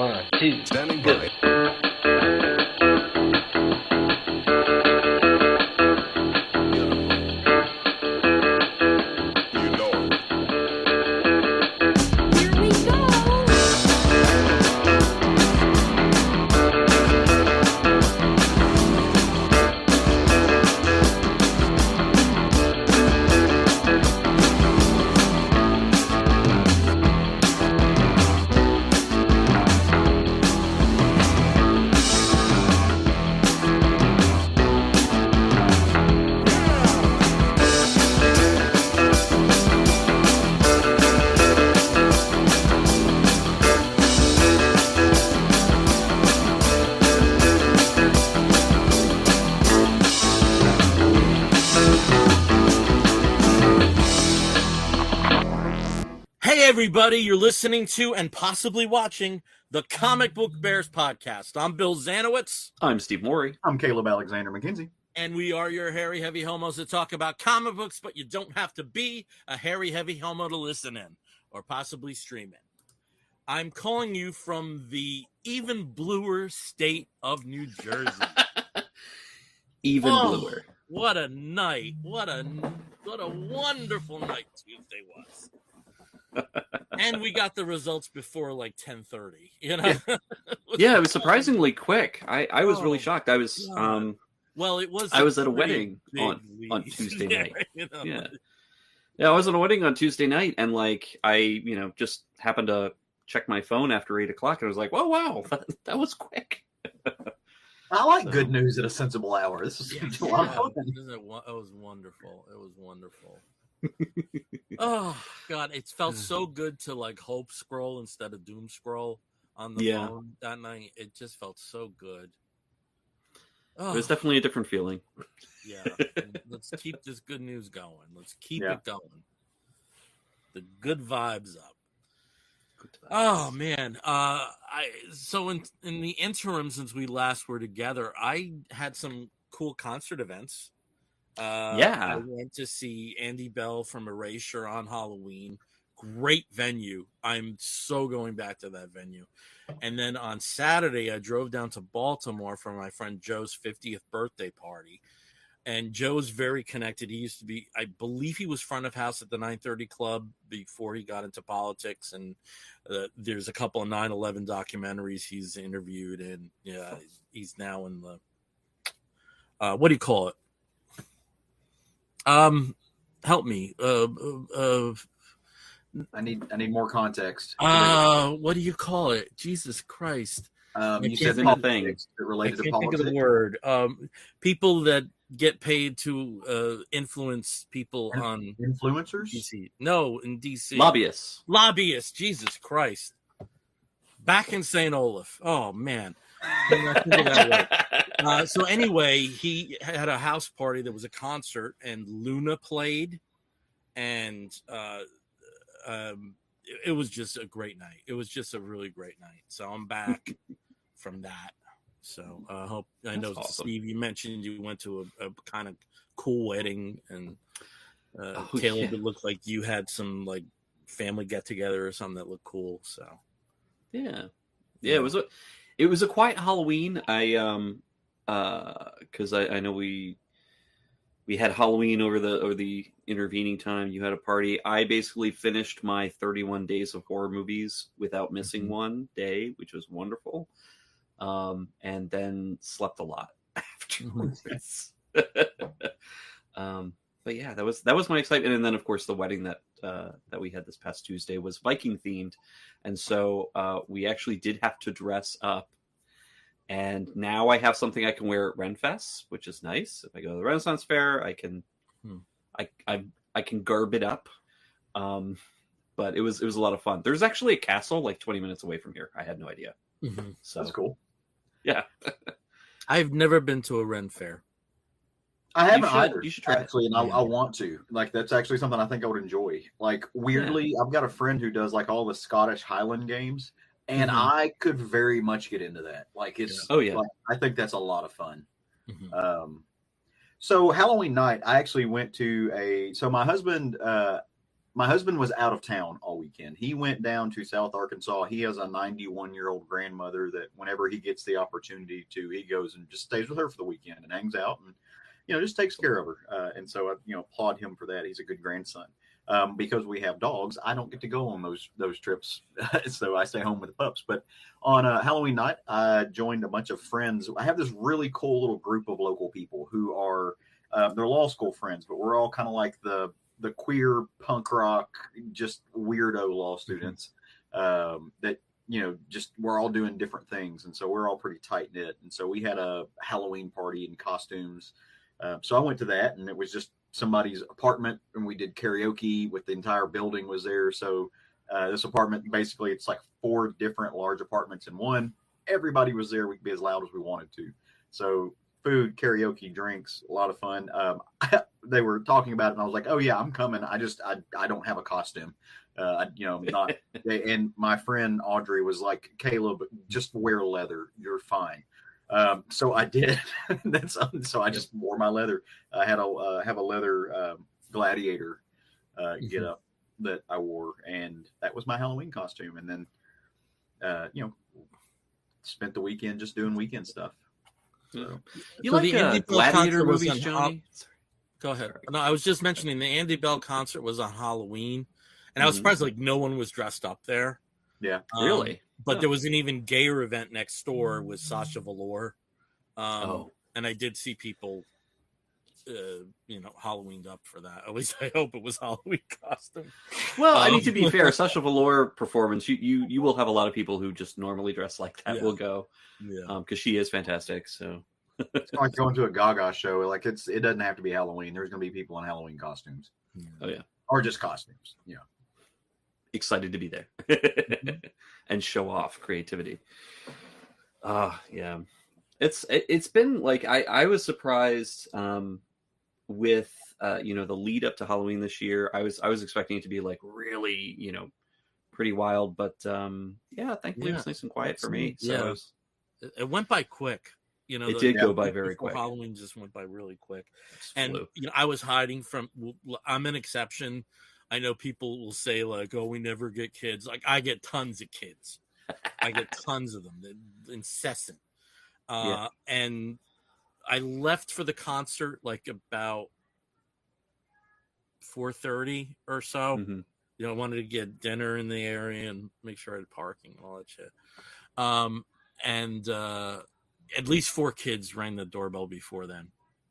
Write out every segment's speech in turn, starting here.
1, 2, Standing go. by. You know it. Here we go. Hey everybody, you're listening to and possibly watching the Comic Book Bears podcast. I'm Bill Zanowitz, I'm Steve Morey. I'm Caleb Alexander McKenzie. and we are your hairy heavy homos that talk about comic books, but you don't have to be a hairy heavy homo to listen in or possibly stream in. I'm calling you from the even bluer state of New Jersey. Even Oh, bluer. What a night. What a wonderful night Tuesday was. And we got the results before like 10:30, you know. Yeah, it was surprisingly quick. I was really shocked. I was well, it was. I was at a pretty wedding big on lead. Tuesday Yeah, night. you know. Yeah, I was at a wedding on Tuesday night, and like I just happened to check my phone after 8:00, and I was like, "Whoa, wow, that was quick." I like good news at a sensible hour. This is a lot of fun. It was wonderful. It was wonderful. Oh God, it felt so good to like hope scroll instead of doom scroll on the phone that night. It just felt so good. Oh, It was definitely a different feeling. yeah. Let's keep this good news going. Let's keep Yeah. it going. The good vibes up. Oh man. So in the interim since we last were together, I had some cool concert events. I went to see Andy Bell from Erasure on Halloween. Great venue. I'm so going back to that venue. And then on Saturday, I drove down to Baltimore for my friend Joe's 50th birthday party. And Joe's very connected. He used to be, I believe he was front of house at the 930 Club before he got into politics. And there's a couple of 9/11 documentaries he's interviewed. And yeah, he's now in the, what do you call it? Help me. I need more context. What do you call it? Jesus Christ. You can't said think of politics I related can't to think politics. of the word. People that get paid to influence people on Influencers? DC. No, in DC. Lobbyists. Jesus Christ. Back in St. Olaf. Oh, man. Couldn't I think of that word? So anyway, he had a house party. There was a concert, and Luna played, and it was just a great night. It was just a really great night. So I'm back from that. So I hope I know, awesome. Steve, you mentioned you went to a kind of cool wedding, and Caleb, it looked like you had some like family get together or something that looked cool. So Yeah. It was a quiet Halloween. Because I know we had Halloween over the intervening time. You had a party. I basically finished my 31 days of horror movies without missing one day, which was wonderful. And then slept a lot afterwards. But yeah, that was my excitement. And then of course the wedding that we had this past Tuesday was Viking themed, and so we actually did have to dress up. And now I have something I can wear at Renfest, which is nice. If I go to the Renaissance Fair, I can I can garb it up. But it was a lot of fun. There's actually a castle like 20 minutes away from here. I had no idea. Mm-hmm. So That's cool. Yeah. I've never been to a Ren Fair. I haven't either. You should try actually, it. and I want to. Like, that's actually something I think I would enjoy. Like, weirdly, I've got a friend who does like all the Scottish Highland games, and I could very much get into that. Like, it's like, I think that's a lot of fun. So Halloween night, I actually went to so my husband my husband was out of town all weekend. He went down to South Arkansas. He has a 91-year-old grandmother that whenever he gets the opportunity to, he goes and just stays with her for the weekend and hangs out and, just takes care of her. And so I, applaud him for that. He's a good grandson. Because we have dogs, I don't get to go on those trips. So I stay home with the pups. But on Halloween night, I joined a bunch of friends. I have this really cool little group of local people who are, they're law school friends, but we're all kind of like the queer punk rock, just weirdo law students that, just we're all doing different things. And so we're all pretty tight knit. And so we had a Halloween party in costumes. So I went to that, and it was just somebody's apartment, and we did karaoke with the entire building was there. So this apartment, basically it's like 4 different large apartments in one. Everybody was there. We could be as loud as we wanted to. So food, karaoke, drinks, a lot of fun. They were talking about it, and I was like, oh yeah, I'm coming. I don't have a costume. Not. And my friend Audrey was like, Caleb, just wear leather. You're fine. So I did. So I just wore my leather. I had have a leather gladiator get up that I wore, and that was my Halloween costume. And then, spent the weekend just doing weekend stuff. So. You like the gladiator movies, Johnny? Go ahead. No, I was just mentioning the Andy Bell concert was on Halloween, and I was surprised like no one was dressed up there. Yeah, really. But there was an even gayer event next door with Sasha Velour. And I did see people, Halloweened up for that. At least I hope it was Halloween costume. Well, I mean, to be fair, Sasha Velour performance, you will have a lot of people who just normally dress like that will go. Yeah. Because she is fantastic. So it's like going to a Gaga show. Like it doesn't have to be Halloween. There's going to be people in Halloween costumes. Oh yeah. Or just costumes. Yeah. Excited to be there and show off creativity. Yeah, it's been like I was surprised with the lead up to Halloween this year. I was expecting it to be like really pretty wild, but thankfully it was nice and quiet for me. So it went by quick. It did go by very quick. Halloween just went by really quick, and I was hiding from. I'm an exception. I know people will say like, "Oh, we never get kids." Like I get tons of kids. I get tons of them. They're incessant. And I left for the concert like about 4:30 or so. Mm-hmm. I wanted to get dinner in the area and make sure I had parking and all that shit. And at least 4 kids rang the doorbell before then.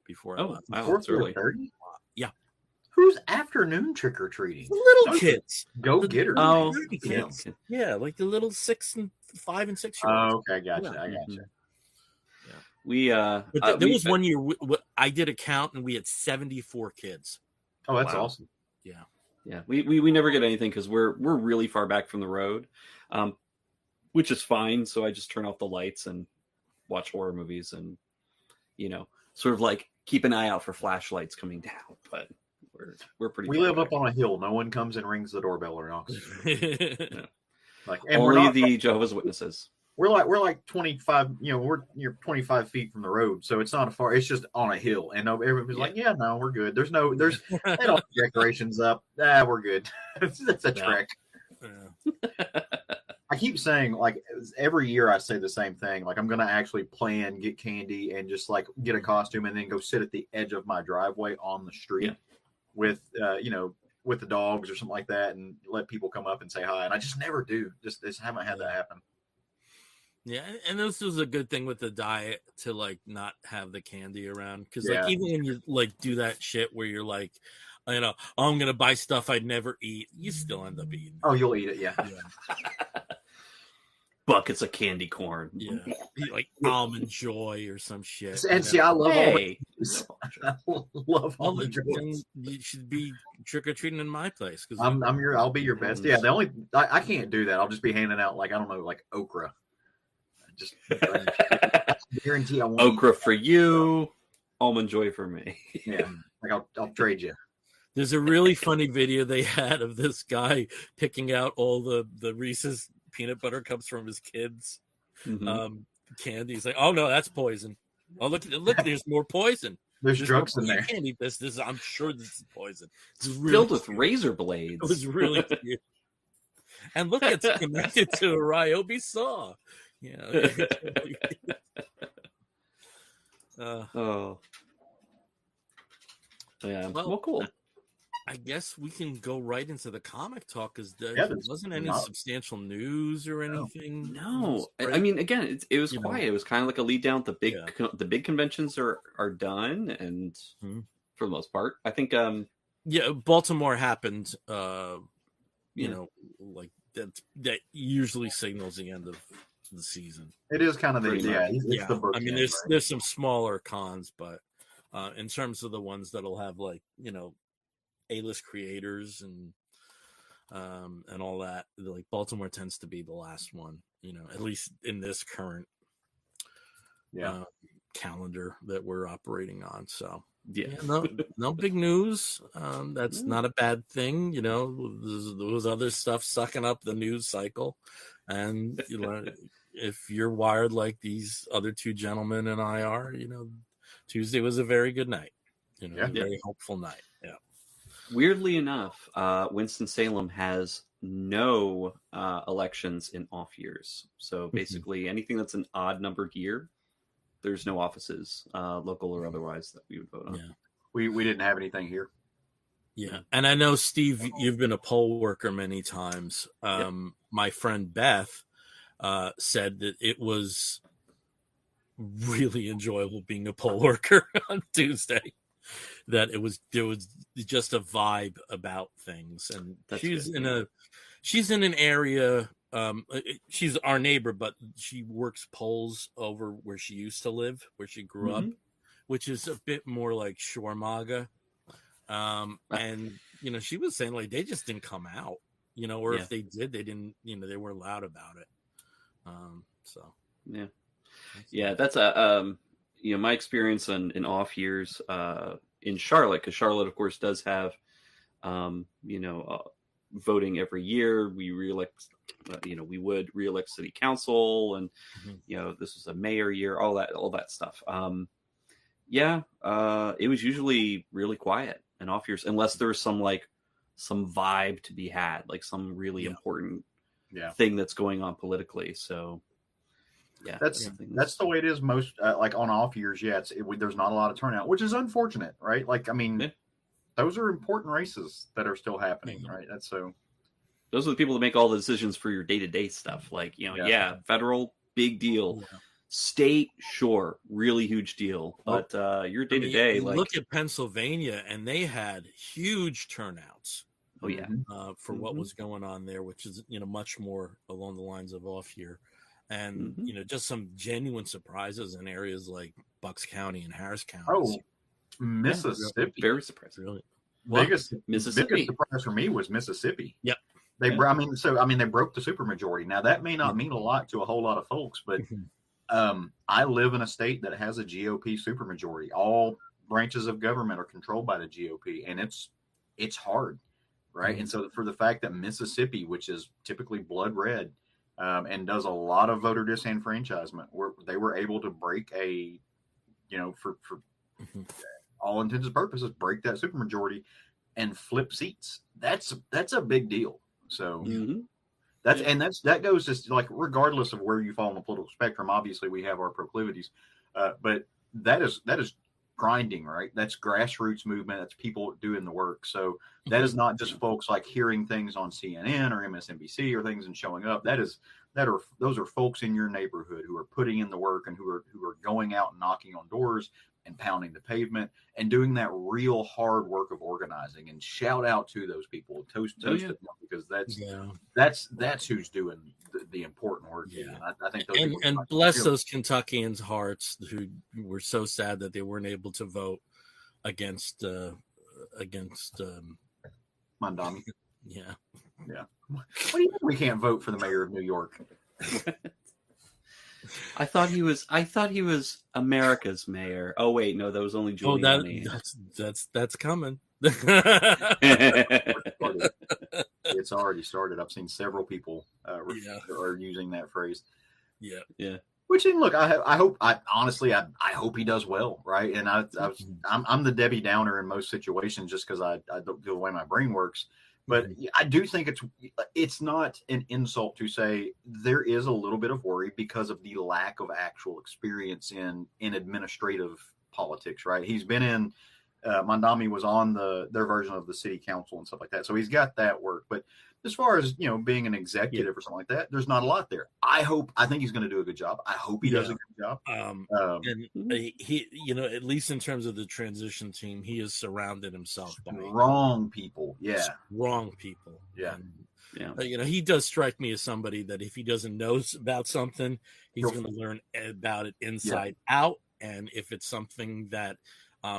Before I left. Wow, that's early. Yeah. Who's afternoon trick or treating? Little kids. Go getters. Oh, kids. Yeah, like the little 5 and 6 year olds. Oh, okay, gotcha. I gotcha. Yeah. We there was one year I did a count and we had 74 kids. Oh, that's awesome. Yeah. Yeah. We never get anything because we're really far back from the road, which is fine. So I just turn off the lights and watch horror movies and sort of like keep an eye out for flashlights coming down, but. We're pretty. We live up on a hill. No one comes and rings the doorbell or knocks. Like and only the Jehovah's Witnesses. We're like 25. You're 25 feet from the road, so it's not a far. It's just on a hill, and everybody's like, "Yeah, no, we're good." There's they don't have decorations up. We're good. That's a trek. Yeah. I keep saying like every year I say the same thing. Like I'm gonna actually plan, get candy, and just like get a costume, and then go sit at the edge of my driveway on the street. Yeah. With with the dogs or something like that, and let people come up and say hi. And I just never do. Just haven't had that happen. Yeah, and this was a good thing with the diet to like not have the candy around because like even when you like do that shit where you're like, I'm gonna buy stuff I'd never eat, you still end up eating. Oh, you'll eat it, yeah. Buckets of candy corn. Yeah. Like Almond Joy or some shit. And see, I love Almond Joy. You should be trick-or-treating in my place. I'll be your best. Yeah, I can't do that. I'll just be handing out like, I don't know, like okra. Just guarantee I won't okra for you, Almond Joy for me. Yeah. Like I'll trade you. There's a really funny video they had of this guy picking out all the Reese's peanut butter cups from his kids' candy. He's like, "Oh no, that's poison. Oh look, there's more poison. There's drugs in there. You can't eat this. I'm sure this is poison. It's really filled with razor blades. It was really cute. And look, it's connected to a Ryobi saw. Yeah. Oh. Yeah. Well, cool. I guess we can go right into the comic talk because there wasn't any substantial news or anything. No, I mean, again, it was quiet. It was kind of like a lead down. The big conventions are done, and for the most part, I think. Baltimore happened. You know, like that usually signals the end of the season. It is kind of it's the I mean, there's some smaller cons, but in terms of the ones that'll have like A-list creators and all that, like Baltimore tends to be the last one, at least in this current calendar that we're operating on. So no big news. That's not a bad thing. There was other stuff sucking up the news cycle, and if you're wired like these other two gentlemen and I are, Tuesday was a very good night. A very hopeful night. Yeah. Weirdly enough, Winston-Salem has no elections in off years. So basically anything that's an odd numbered year, there's no offices, local or otherwise, that we would vote on. Yeah. We didn't have anything here. Yeah. And I know, Steve, you've been a poll worker many times. My friend Beth said that it was really enjoyable being a poll worker on Tuesday. That there was just a vibe about things, and she's in an area. She's our neighbor, but she works polls over where she used to live, where she grew up, which is a bit more like Shwarmaga. And she was saying like they just didn't come out, or if they did, they didn't, they weren't loud about it. That's my experience in off years in Charlotte, because Charlotte, of course, does have voting every year. We reelect, we would reelect city council, and this was a mayor year, all that stuff. It was usually really quiet in off years, unless there was some vibe to be had, like some really important thing that's going on politically. So that's the way it is most like on off years. There's not a lot of turnout, which is unfortunate, right? Like, I mean, those are important races that are still happening, right? That's so. Those are the people that make all the decisions for your day-to-day stuff. Like, federal, big deal. State, sure, really huge deal. But your day-to-day, look at Pennsylvania, and they had huge turnouts. Oh yeah, for what was going on there, which is much more along the lines of off year. And, just some genuine surprises in areas like Bucks County and Harris County. Oh, Mississippi. Very surprised. Really? Biggest surprise for me was Mississippi. Yep. They broke the supermajority. Now, that may not mean a lot to a whole lot of folks, but I live in a state that has a GOP supermajority. All branches of government are controlled by the GOP, and it's hard, right? And so for the fact that Mississippi, which is typically blood red, and does a lot of voter disenfranchisement, they were able to break for all intents and purposes, break that supermajority and flip seats. That's a big deal. So that goes just like, regardless of where you fall on the political spectrum, obviously we have our proclivities, but that is grinding, right? That's grassroots movement. That's people doing the work. So that is not just folks like hearing things on CNN or MSNBC or things and showing up. Those are folks in your neighborhood who are putting in the work and who are going out and knocking on doors and pounding the pavement and doing that real hard work of organizing. And shout out to those people, toast them, because that's who's doing the important work. Yeah, I think and bless those Kentuckians' hearts who were so sad that they weren't able to vote against Mondami. Yeah. What do you mean we can't vote for the mayor of New York? I thought he was America's mayor. Oh wait, no, that was only Giuliani. That's coming. It's already started. I've seen several people are using that phrase. Yeah. Yeah. Which, and look, I hope, honestly, I hope he does well, right? And I'm the Debbie Downer in most situations just because I don't the way my brain works. But I do think it's not an insult to say there is a little bit of worry because of the lack of actual experience in administrative politics, right? He's been in Mandami was on their version of the city council and stuff like that, so he's got that work. But as far as being an executive or something like that, there's not a lot there. I think he's going to do a good job. I hope he does a good job. And he, at least in terms of the transition team, he has surrounded himself by strong people. Yeah, strong people. Yeah. And, he does strike me as somebody that if he doesn't know about something, he's going to learn about it inside out. And if it's something that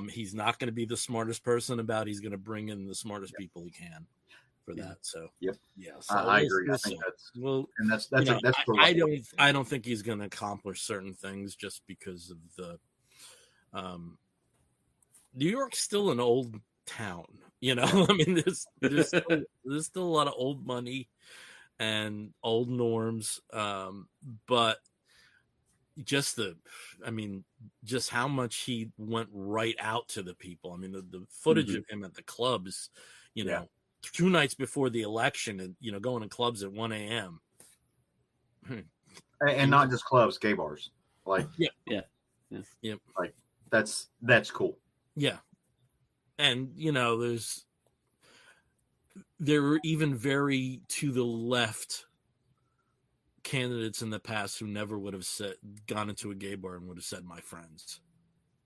he's not going to be the smartest person about, he's going to bring in the smartest people he can for that. So so I agree. I think I don't think he's going to accomplish certain things just because of the New York's still an old town, I mean, there's still a lot of old money and old norms, but just how much he went right out to the people. I mean, the footage of him at the clubs, 2 nights before the election, and going to clubs at 1 a.m. And not just clubs, gay bars. Like like that's cool. Yeah. And there were even very to the left candidates in the past who never would have gone into a gay bar and would have said "my friends."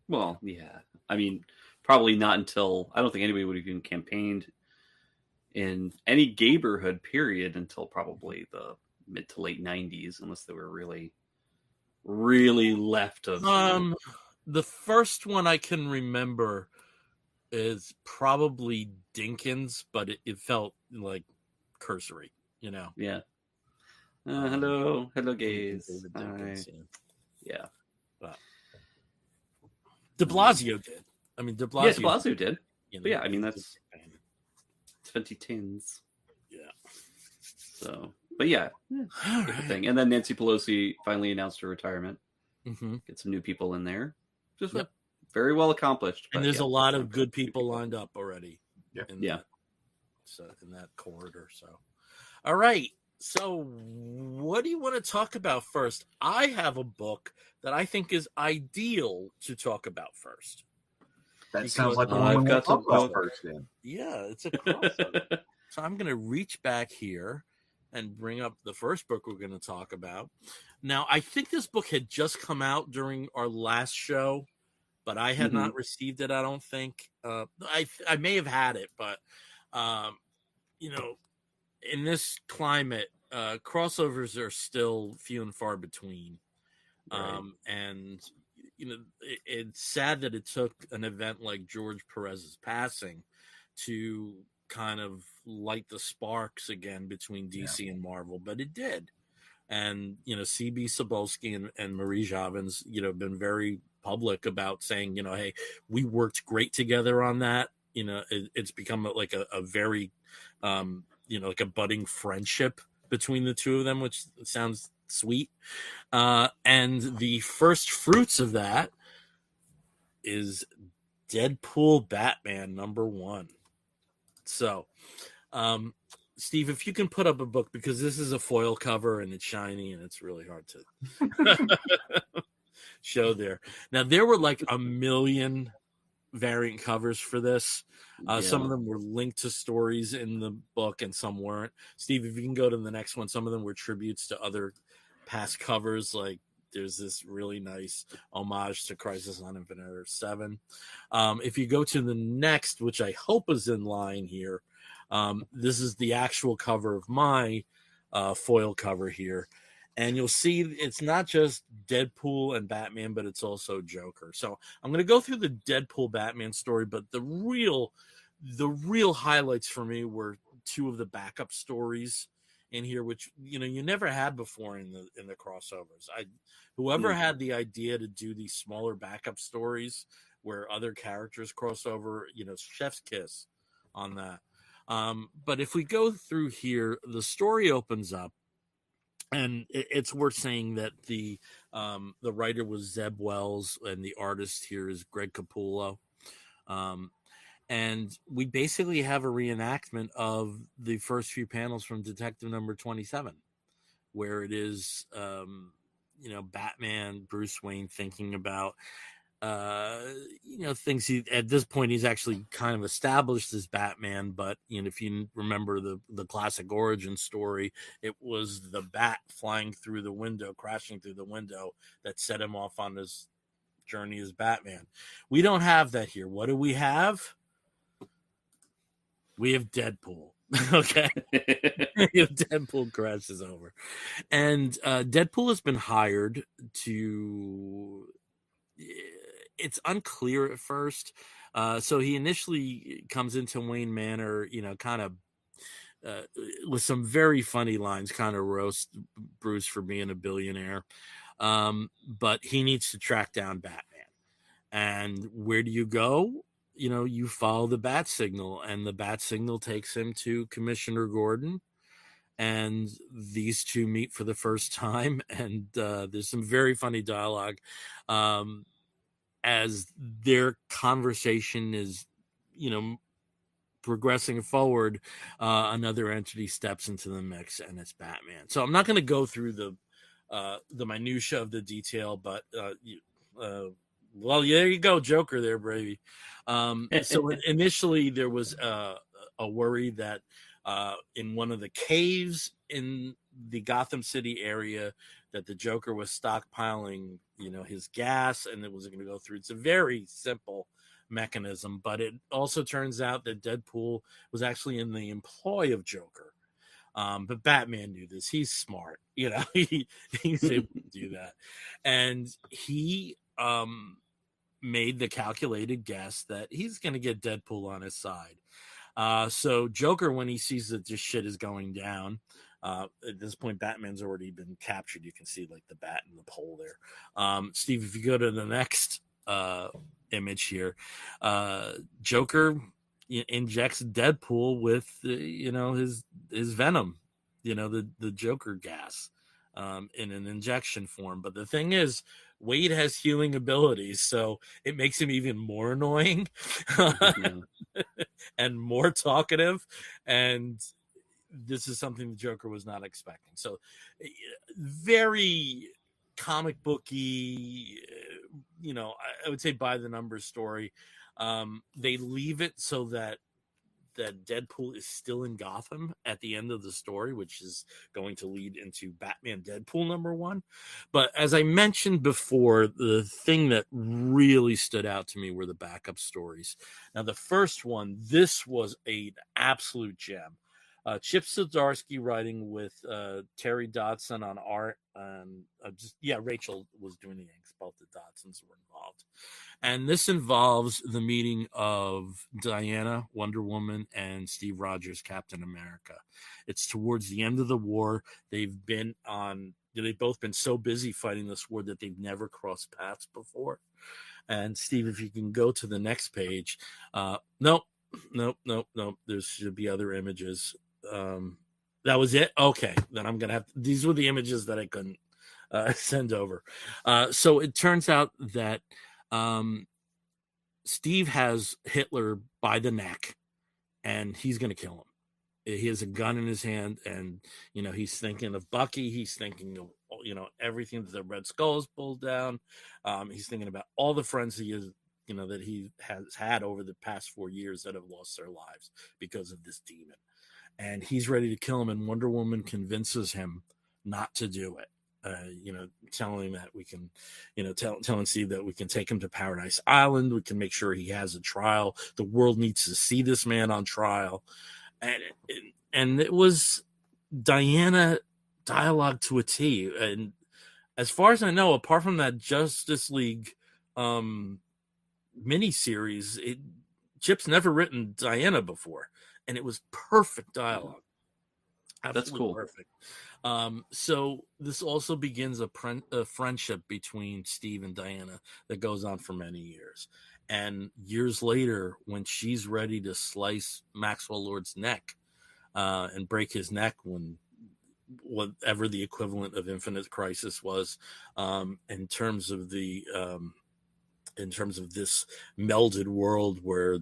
Well, yeah. I mean, probably not until I don't think anybody would have even campaigned in any gayborhood period until probably the mid to late 90s, unless they were really, really left of. The first one I can remember is probably Dinkins, but it felt like cursory, Yeah. Hello, gays. Dinkins, yeah. But De Blasio did. I mean, De Blasio did. But yeah, I mean, that's 2010s. Yeah. So, but yeah, thing. And then Nancy Pelosi finally announced her retirement. Get some new people in there. Just very well accomplished. And there's a lot of good people lined up already. So in that corridor. So, all right. So what do you want to talk about first? I have a book that I think is ideal to talk about first. That sounds like the one we've got to talk about first. Then. Yeah, it's a crossover. So I'm going to reach back here and bring up the first book we're going to talk about. Now, I think this book had just come out during our last show, but I had not received it. I don't think I may have had it, but in this climate, crossovers are still few and far between. Right. And it's sad that it took an event like George Perez's passing to kind of light the sparks again between DC and Marvel, but it did. And CB Cebulski and Marie Javins, have been very public about saying, hey, we worked great together on that. It's become like a very, like a budding friendship between the two of them, which sounds sweet. And the first fruits of that is Deadpool Batman #1. So, Steve, if you can put up a book, because this is a foil cover and it's shiny and it's really hard to show there. Now, there were like 1 million variant covers for this. Some of them were linked to stories in the book and some weren't. Steve, if you can go to the next one, some of them were tributes to other past covers. Like there's this really nice homage to Crisis on Infinite Earth 7. If you go to the next, which I hope is in line here, this is the actual cover of my foil cover here. And you'll see it's not just Deadpool and Batman, but it's also Joker. So I'm going to go through the Deadpool Batman story, but the real highlights for me were 2 of the backup stories in here, which you never had before in the crossovers. Whoever had the idea to do these smaller backup stories where other characters cross over, chef's kiss on that. But if we go through here, the story opens up And it's worth saying that the writer was Zeb Wells, and the artist here is Greg Capullo. And we basically have a reenactment of the first few panels from Detective Number 27, where it is, Batman, Bruce Wayne thinking about, things he, at this point, he's actually kind of established as Batman. But, if you remember the classic origin story, it was the bat flying through the window, crashing through the window, that set him off on his journey as Batman. We don't have that here. What do we have? We have Deadpool. Okay. If Deadpool crashes over. And Deadpool has been hired to... It's unclear at first. So he initially comes into Wayne Manor, kind of with some very funny lines, kind of roast Bruce for being a billionaire. But he needs to track down Batman. And where do you go? You follow the bat signal, and the bat signal takes him to Commissioner Gordon, and these two meet for the first time. And there's some very funny dialogue as their conversation is, progressing forward. Another entity steps into the mix, and it's Batman. So I'm not going to go through the minutia of the detail, but well, there you go, Joker there, Brady. So initially there was a worry that in one of the caves in the Gotham City area that the Joker was stockpiling, his gas, and it was going to go through. It's a very simple mechanism, but it also turns out that Deadpool was actually in the employ of Joker. But Batman knew this. He's smart, he's able to do that. And he made the calculated guess that he's going to get Deadpool on his side. So Joker, when he sees that this shit is going down, at this point, Batman's already been captured. You can see like the bat in the pole there. Steve, if you go to the next image here, Joker injects Deadpool with, his venom, the Joker gas in an injection form. But the thing is, Wade has healing abilities, so it makes him even more annoying and more talkative. And this is something the Joker was not expecting. So very comic booky, I would say by the numbers story. They leave it so that Deadpool is still in Gotham at the end of the story, which is going to lead into Batman Deadpool #1. But as I mentioned before, the thing that really stood out to me were the backup stories. Now, the first one, this was an absolute gem. Chip Zdarsky writing with Terry Dodson on art, and Rachel was doing the inks. Both the Dodsons were involved. And this involves the meeting of Diana, Wonder Woman, and Steve Rogers, Captain America. It's towards the end of the war. They've both been so busy fighting this war that they've never crossed paths before. And Steve, if you can go to the next page. Nope. There should be other images. That was it. Okay, then I'm gonna have these were the images that I couldn't send over. So it turns out that Steve has Hitler by the neck, and he's gonna kill him. He has a gun in his hand, and he's thinking of Bucky. He's thinking of everything that the Red Skull has pulled down. He's thinking about all the friends he is. That he has had over the past 4 years that have lost their lives because of this demon. And he's ready to kill him, and Wonder Woman convinces him not to do it. Telling him that we can, telling Steve that we can take him to Paradise Island. We can make sure he has a trial. The world needs to see this man on trial. And it was Diana dialogue to a T. And as far as I know, apart from that Justice League miniseries, Chip's never written Diana before. And it was perfect dialogue. Absolutely. That's cool. Perfect. So this also begins a friendship between Steve and Diana that goes on for many years. And years later, when she's ready to slice Maxwell Lord's neck and break his neck when whatever the equivalent of Infinite Crisis was, in terms of this melded world where,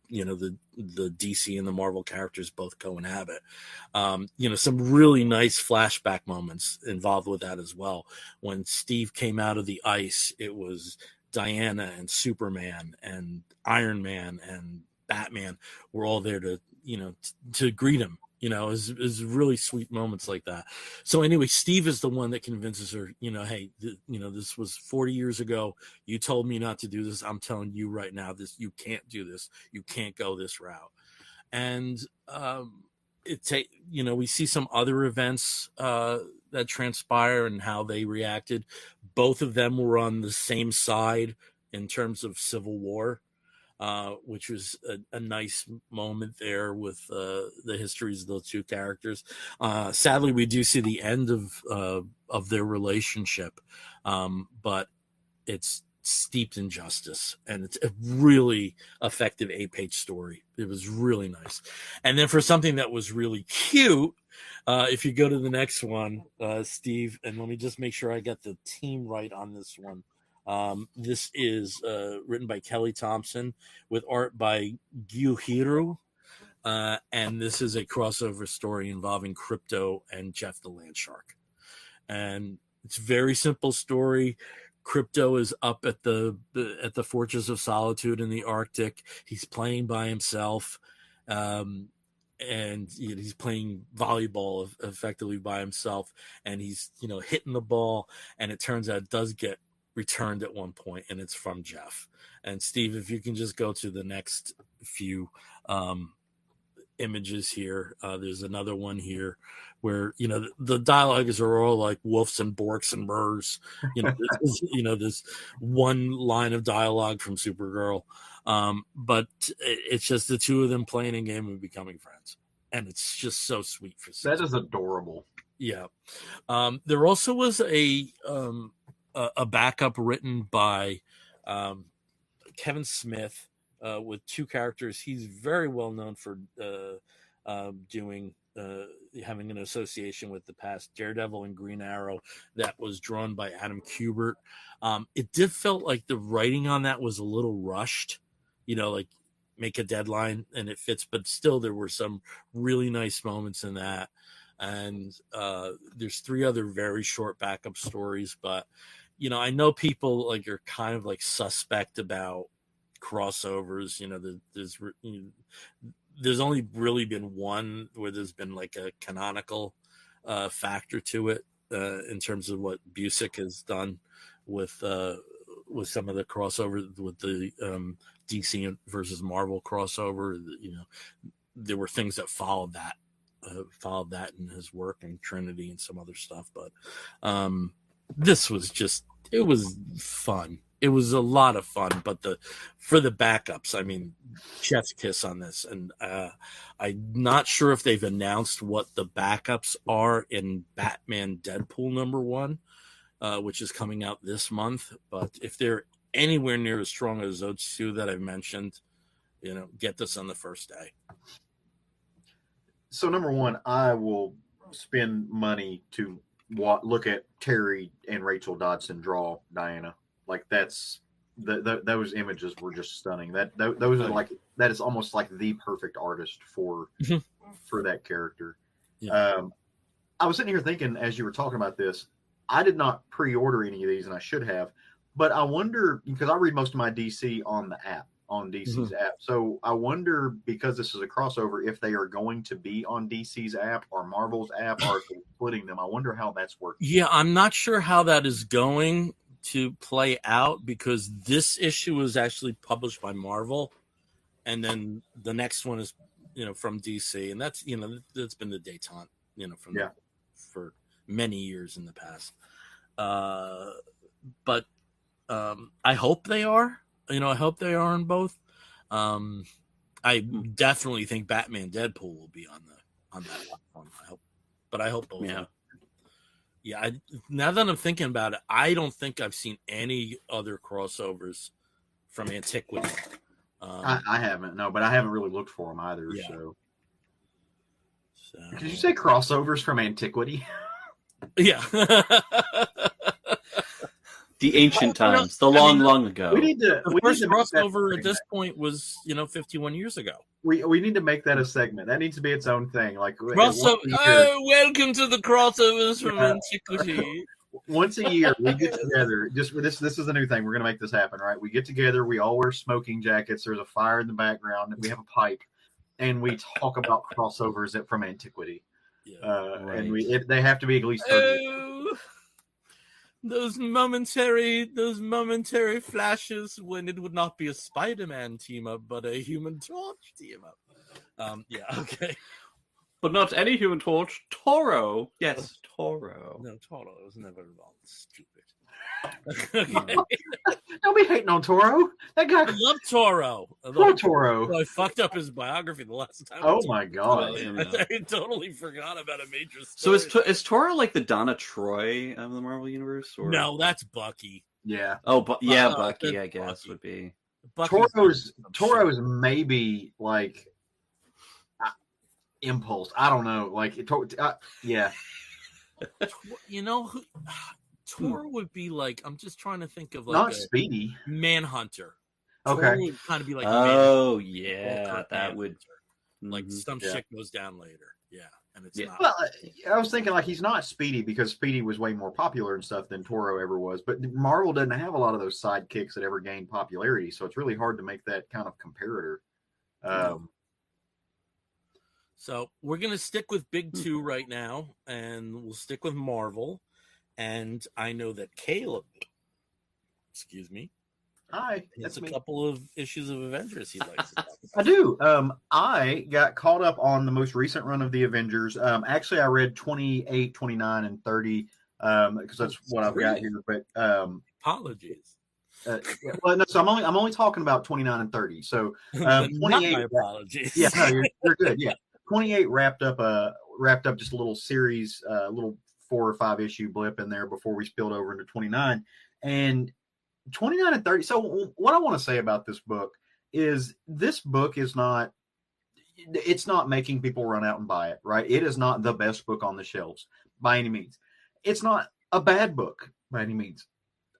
the DC and the Marvel characters both co-inhabit. Some really nice flashback moments involved with that as well. When Steve came out of the ice, it was Diana and Superman and Iron Man and Batman were all there to greet him. Is really sweet moments like that. So anyway, Steve is the one that convinces her, hey, this was 40 years ago. You told me not to do this. I'm telling you right now, you can't do this. You can't go this route. And we see some other events that transpire and how they reacted. Both of them were on the same side in terms of Civil War. Which was a nice moment there with the histories of those two characters. Sadly, we do see the end of their relationship, but it's steeped in justice, and it's a really effective 8-page story. It was really nice. And then for something that was really cute, if you go to the next one, Steve, and let me just make sure I got the team right on this one. This is written by Kelly Thompson with art by Gyuhiru. And this is a crossover story involving Crypto and Jeff the Landshark. And it's a very simple story. Crypto is up at the Fortress of Solitude in the Arctic. He's playing by himself. And he's playing volleyball effectively by himself. And he's, hitting the ball. And it turns out it does get returned at one point, and it's from Jeff. And Steve, if you can just go to the next few images here. There's another one here where the dialogues are all like woofs and borks and murs. This one line of dialogue from Supergirl, but it's just the two of them playing a game and becoming friends, and it's just so sweet for that is adorable. Yeah. There also was a backup written by Kevin Smith with two characters. He's very well known for having an association with the past Daredevil and Green Arrow that was drawn by Adam Kubert. It did felt like the writing on that was a little rushed, like make a deadline and it fits, but still there were some really nice moments in that. And there's 3 other very short backup stories, but I know people are kind of suspect about crossovers. There's only really been one where there's been a canonical factor to it in terms of what Busick has done with some of the crossovers with the DC versus Marvel crossover. There were things that followed that in his work and Trinity and some other stuff, but this was it was fun. It was a lot of fun, but for the backups, I mean, chef's kiss on this. And I'm not sure if they've announced what the backups are in Batman Deadpool #1, which is coming out this month. But if they're anywhere near as strong as those 2 that I've mentioned, get this on the first day. So _1, I will spend money to look at Terry and Rachel Dodson draw Diana. Those images were just stunning. Those are that is almost like the perfect artist for that character. Yeah. I was sitting here thinking as you were talking about this, I did not pre-order any of these, and I should have. But I wonder, because I read most of my DC on the app, on DC's app. So I wonder, because this is a crossover, if they are going to be on DC's app or Marvel's app, or if they're splitting them. I wonder how that's working. Yeah, I'm not sure how that is going to play out, because this issue was actually published by Marvel, and then the next one is from DC, and that's that's been the detente for many years in the past. But I hope they are. I hope they are on both. I definitely think Batman Deadpool will be on that platform. I hope both. Yeah. Yeah. Now that I'm thinking about it, I don't think I've seen any other crossovers from antiquity. I haven't, no, but I haven't really looked for them either. Yeah. So... Did you say crossovers from antiquity? Yeah. The ancient times, the long ago. The first crossover at this point was, 51 years ago. We need to make that a segment. That needs to be its own thing. Like welcome to the crossovers from antiquity. Once a year, we get together. Just for this is a new thing. We're going to make this happen, right? We get together. We all wear smoking jackets. There's a fire in the background. We have a pipe, and we talk about crossovers from antiquity. Yeah, right. And they have to be at least 30. Those momentary flashes when it would not be a Spider-Man team up, but a Human Torch team up. Yeah, okay. But not any Human Torch. Toro. Yes, Toro. No, Toro was never involved. Stupid. Okay. Don't be hating on Toro. That guy. I love Toro. Poor Toro. I fucked up his biography the last time. Oh my god! I totally forgot about a major story. So is Toro like the Donna Troy of the Marvel Universe? Or... No, that's Bucky. Yeah. Oh, Bucky. I guess Bucky would be. Toro's maybe like Impulse. I don't know. Like yeah. Toro would be like, I'm just trying to think of like not Speedy Manhunter. Okay, Toro would kind of be like, yeah, that would like some shit goes down later. Yeah, and it's not. Well, I was thinking like he's not Speedy because Speedy was way more popular and stuff than Toro ever was. But Marvel doesn't have a lot of those sidekicks that ever gained popularity, so it's really hard to make that kind of comparator. So we're gonna stick with Big Two right now, and we'll stick with Marvel. And I know that Caleb, hi, has a couple of issues of Avengers he'd like to talk about. I do. I got caught up on the most recent run of the Avengers. Actually, I read 28, 29, and 30 because that's what I've got here. But apologies. Well, no, so I'm only talking about 29 and 30. So 28. My apologies. Yeah, no, you're good. Yeah, 28 wrapped up just a little series, little 4 or 5 issue blip in there before we spilled over into 29 and 29 and 30. So what I want to say about this book is it's not making people run out and buy it, right? It is not the best book on the shelves by any means. It's not a bad book by any means.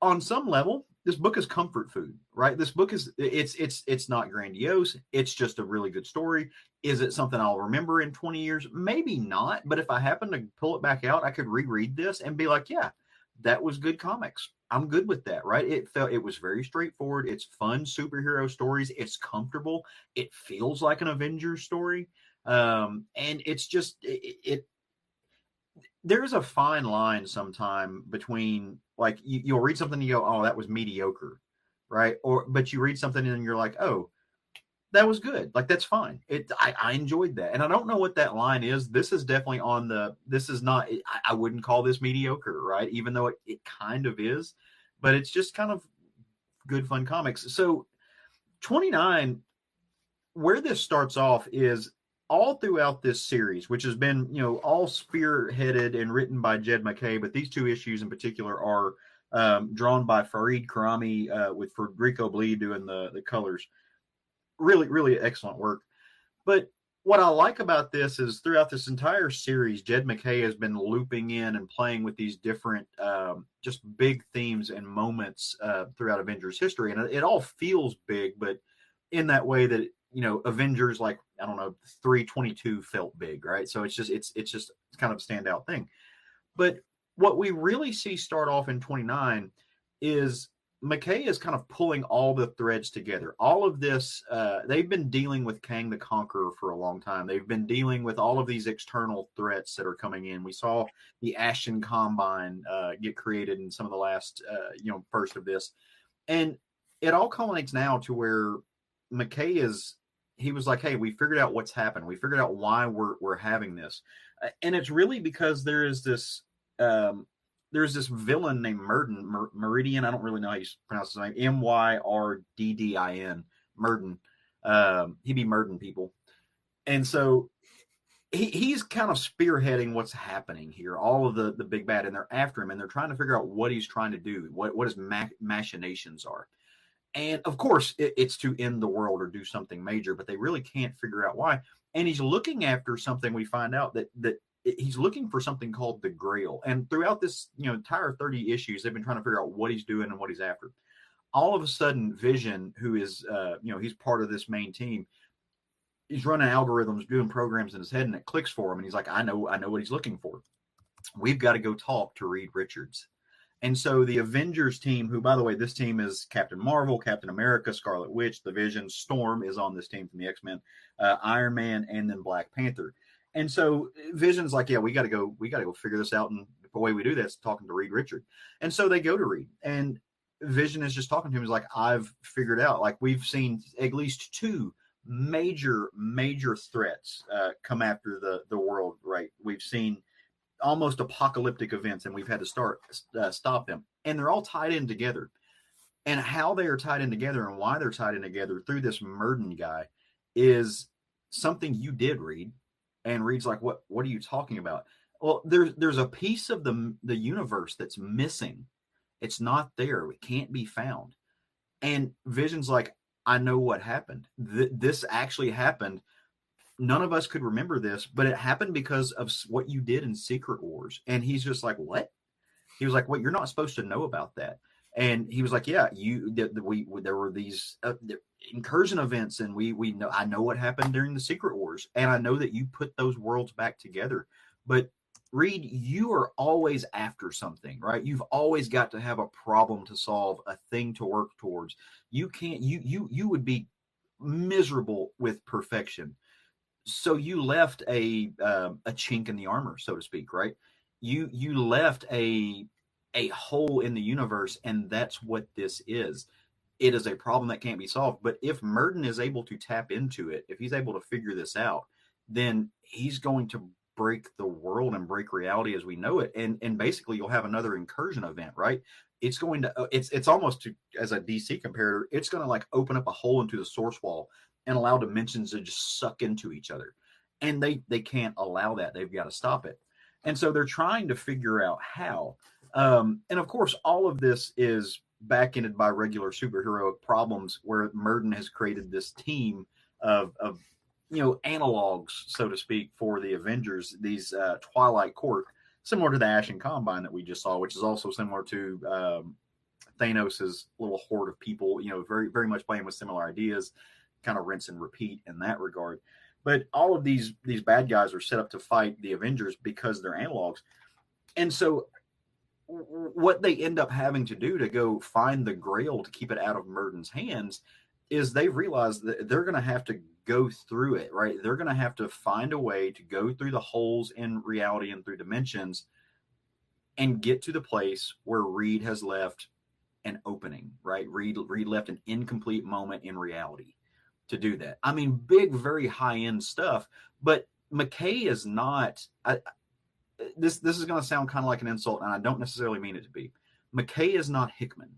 On some level, this book is comfort food, right? This book is it's not grandiose. It's just a really good story. Is it something I'll remember in 20 years? Maybe not. But if I happen to pull it back out, I could reread this and be like, yeah, that was good comics. I'm good with that, right? It was very straightforward. It's fun superhero stories. It's comfortable. It feels like an Avengers story. And it's just there's a fine line sometime between like you'll read something and you go, oh, that was mediocre, right? But you read something and you're like, oh, that was good. Like that's fine. I enjoyed that, and I don't know what that line is. This is definitely this is not. I wouldn't call this mediocre, right? Even though it kind of is, but it's just kind of good fun comics. So 29, where this starts off is all throughout this series, which has been, all spearheaded and written by Jed MacKay, but these 2 issues in particular are drawn by Farid Karami with Federico Blee doing the colors. Really, really excellent work. But what I like about this is throughout this entire series, Jed MacKay has been looping in and playing with these different just big themes and moments throughout Avengers history. And it all feels big, but in that way that, Avengers, like, I don't know, 322 felt big, right? So it's just kind of a standout thing. But what we really see start off in 29 is MacKay is kind of pulling all the threads together. All of this, they've been dealing with Kang the Conqueror for a long time. They've been dealing with all of these external threats that are coming in. We saw the Ashton Combine get created in some of the last, burst of this. And it all culminates now to where MacKay he was like, hey, we figured out what's happened. We figured out why we're having this. And it's really because there's this villain named Meridian. I don't really know how you pronounce his name. Myrdin. Murden. He be murdering people. And so he's kind of spearheading what's happening here. All of the big bad, and they're after him, and they're trying to figure out what he's trying to do, what his machinations are. And of course, it's to end the world or do something major, but they really can't figure out why. and he's looking after something. We find out that he's looking for something called the Grail. And throughout this, entire 30 issues, they've been trying to figure out what he's doing and what he's after. All of a sudden, Vision, who is, he's part of this main team, he's running algorithms, doing programs in his head, and it clicks for him. And he's like, I know what he's looking for. We've got to go talk to Reed Richards. And so the Avengers team, who, by the way, this team is Captain Marvel, Captain America, Scarlet Witch, the Vision, Storm is on this team from the X-Men, Iron Man, and then Black Panther. And so Vision's like, yeah, we got to go figure this out. And the way we do that is talking to Reed Richards. And so they go to Reed, and Vision is just talking to him. He's like, I've figured out, like, we've seen at least 2 major threats come after the world, right? We've seen almost apocalyptic events, and we've had to stop them, and they're all tied in together. And how they are tied in together and why they're tied in together through this Murden guy is something you did, Reed. And Reed's like, what are you talking about? Well, there's a piece of the universe that's missing. It's not there. It can't be found. And Vision's like, I know what happened. This actually happened. None of us could remember this, but it happened because of what you did in Secret Wars. And he's just like, what? He was like, what? You're not supposed to know about that. And he was like, yeah, there were these incursion events, and I know what happened during the Secret Wars, and I know that you put those worlds back together. But Reed, you are always after something, right? You've always got to have a problem to solve, a thing to work towards. You can't. You would be miserable with perfection. So you left a chink in the armor, so to speak, right? You left a hole in the universe, and that's what this is. It is a problem that can't be solved. But if Murden is able to tap into it, if he's able to figure this out, then he's going to break the world and break reality as we know it. And basically you'll have another incursion event, right? It's going to, it's almost to, as a DC comparator, it's going to like open up a hole into the source wall and allow dimensions to just suck into each other. And they can't allow that. They've got to stop it. And so they're trying to figure out how. And of course, all of this is back-ended by regular superhero problems where Murden has created this team of analogs, so to speak, for the Avengers, these Twilight Court, similar to the Ashen Combine that we just saw, which is also similar to Thanos's little horde of people, very, very much playing with similar ideas, kind of rinse and repeat in that regard. But all of these bad guys are set up to fight the Avengers because they're analogs. And so what they end up having to do to go find the Grail to keep it out of Murden's hands is they realize that they're going to have to go through it, right? They're going to have to find a way to go through the holes in reality and through dimensions and get to the place where Reed has left an opening, right? Reed left an incomplete moment in reality to do that. I mean, big, very high-end stuff, but McKay is not... This is going to sound kind of like an insult, and I don't necessarily mean it to be. McKay is not Hickman.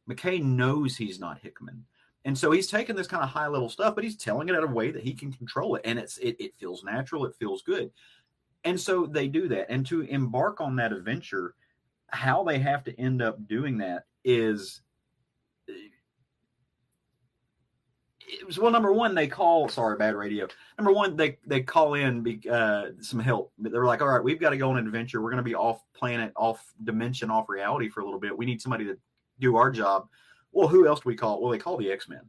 McKay knows he's not Hickman. And so he's taking this kind of high-level stuff, but he's telling it in a way that he can control it, and it feels natural, it feels good. And so they do that. And to embark on that adventure, how they have to end up doing that is... Well, number one, they call, sorry, bad radio. Number one, they call in some help. They're like, all right, we've got to go on an adventure. We're going to be off planet, off dimension, off reality for a little bit. We need somebody to do our job. Well, who else do we call? Well, they call the X-Men.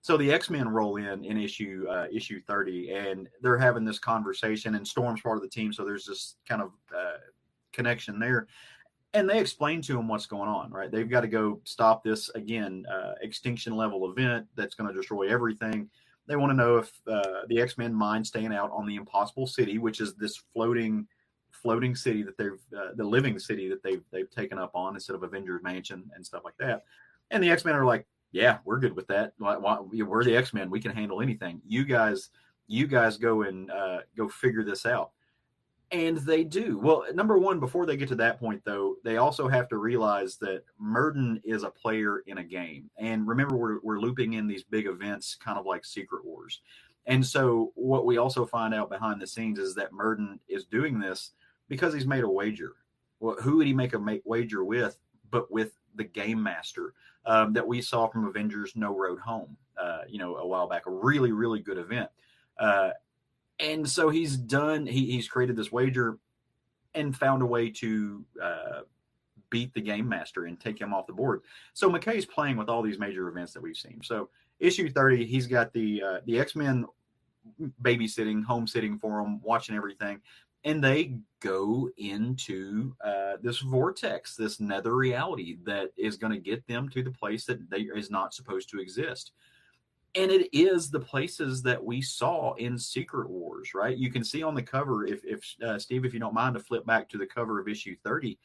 So the X-Men roll in issue 30, and they're having this conversation, and Storm's part of the team. So there's this kind of connection there. And they explain to him what's going on, right? They've got to go stop this, again, extinction level event that's going to destroy everything. They want to know if the X-Men mind staying out on the Impossible City, which is this floating city that the living city that they've taken up on instead of Avengers Mansion and stuff like that. And the X-Men are like, yeah, we're good with that. We're the X-Men. We can handle anything. You guys go and go figure this out. And they do. Well, number one, before they get to that point, though, they also have to realize that Murden is a player in a game. And remember, we're looping in these big events, kind of like Secret Wars. And so what we also find out behind the scenes is that Murden is doing this because he's made a wager. Well, who would he make a wager with? But with the Game Master that we saw from Avengers No Road Home, a while back. A really, really good event. And so he's created this wager and found a way to beat the game master and take him off the board. So McKay's playing with all these major events that we've seen. So issue 30, he's got the X-Men babysitting, home sitting for him, watching everything. And they go into this vortex, this nether reality that is going to get them to the place that is not supposed to exist. And it is the places that we saw in Secret Wars, right? You can see on the cover, if Steve, if you don't mind to flip back to the cover of issue 30,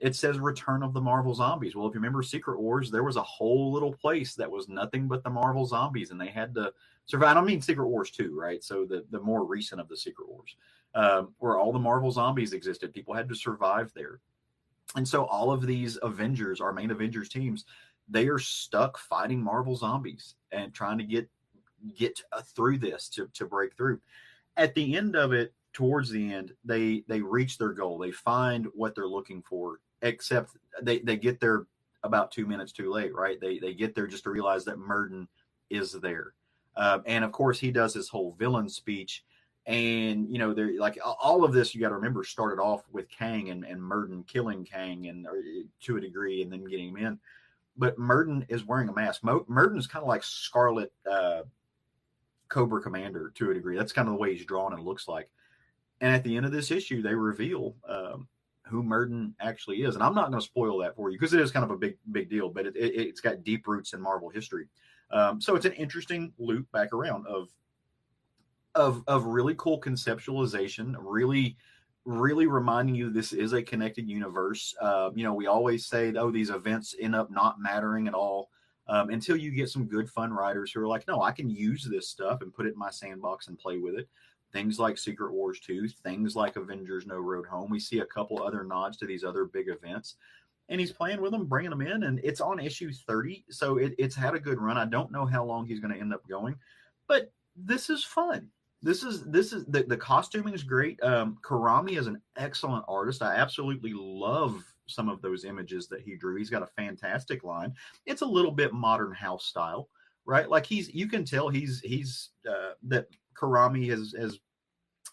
it says Return of the Marvel Zombies. Well, if you remember Secret Wars, there was a whole little place that was nothing but the Marvel Zombies, and they had to survive. I don't mean Secret Wars 2, right? So the more recent of the Secret Wars, where all the Marvel Zombies existed. People had to survive there. And so all of these Avengers, our main Avengers teams, they are stuck fighting Marvel Zombies and trying to get through this to break through. At the end of it, towards the end, they reach their goal. They find what they're looking for, except they get there about 2 minutes too late, right? They get there just to realize that Murden is there. And of course, he does his whole villain speech. And, you know, they're like all of this, you got to remember, started off with Kang and Murden killing Kang and to a degree and then getting him in. But Murden is wearing a mask. Murden is kind of like Scarlet Cobra Commander to a degree. That's kind of the way he's drawn and looks like. And at the end of this issue, they reveal who Murden actually is. And I'm not going to spoil that for you because it is kind of a big deal, but it's got deep roots in Marvel history. So it's an interesting loop back around of really cool conceptualization, really reminding you this is a connected universe. You know, we always say, oh, these events end up not mattering at all until you get some good fun writers who are like, no, I can use this stuff and put it in my sandbox and play with it. Things like Secret Wars 2, things like Avengers No Road Home. We see a couple other nods to these other big events. And he's playing with them, bringing them in, and it's on issue 30. So it's had a good run. I don't know how long he's going to end up going, but this is fun. This is the costuming is great. Karami is an excellent artist. I absolutely love some of those images that he drew. He's got a fantastic line. It's a little bit modern house style, right? Like you can tell he's that Karami has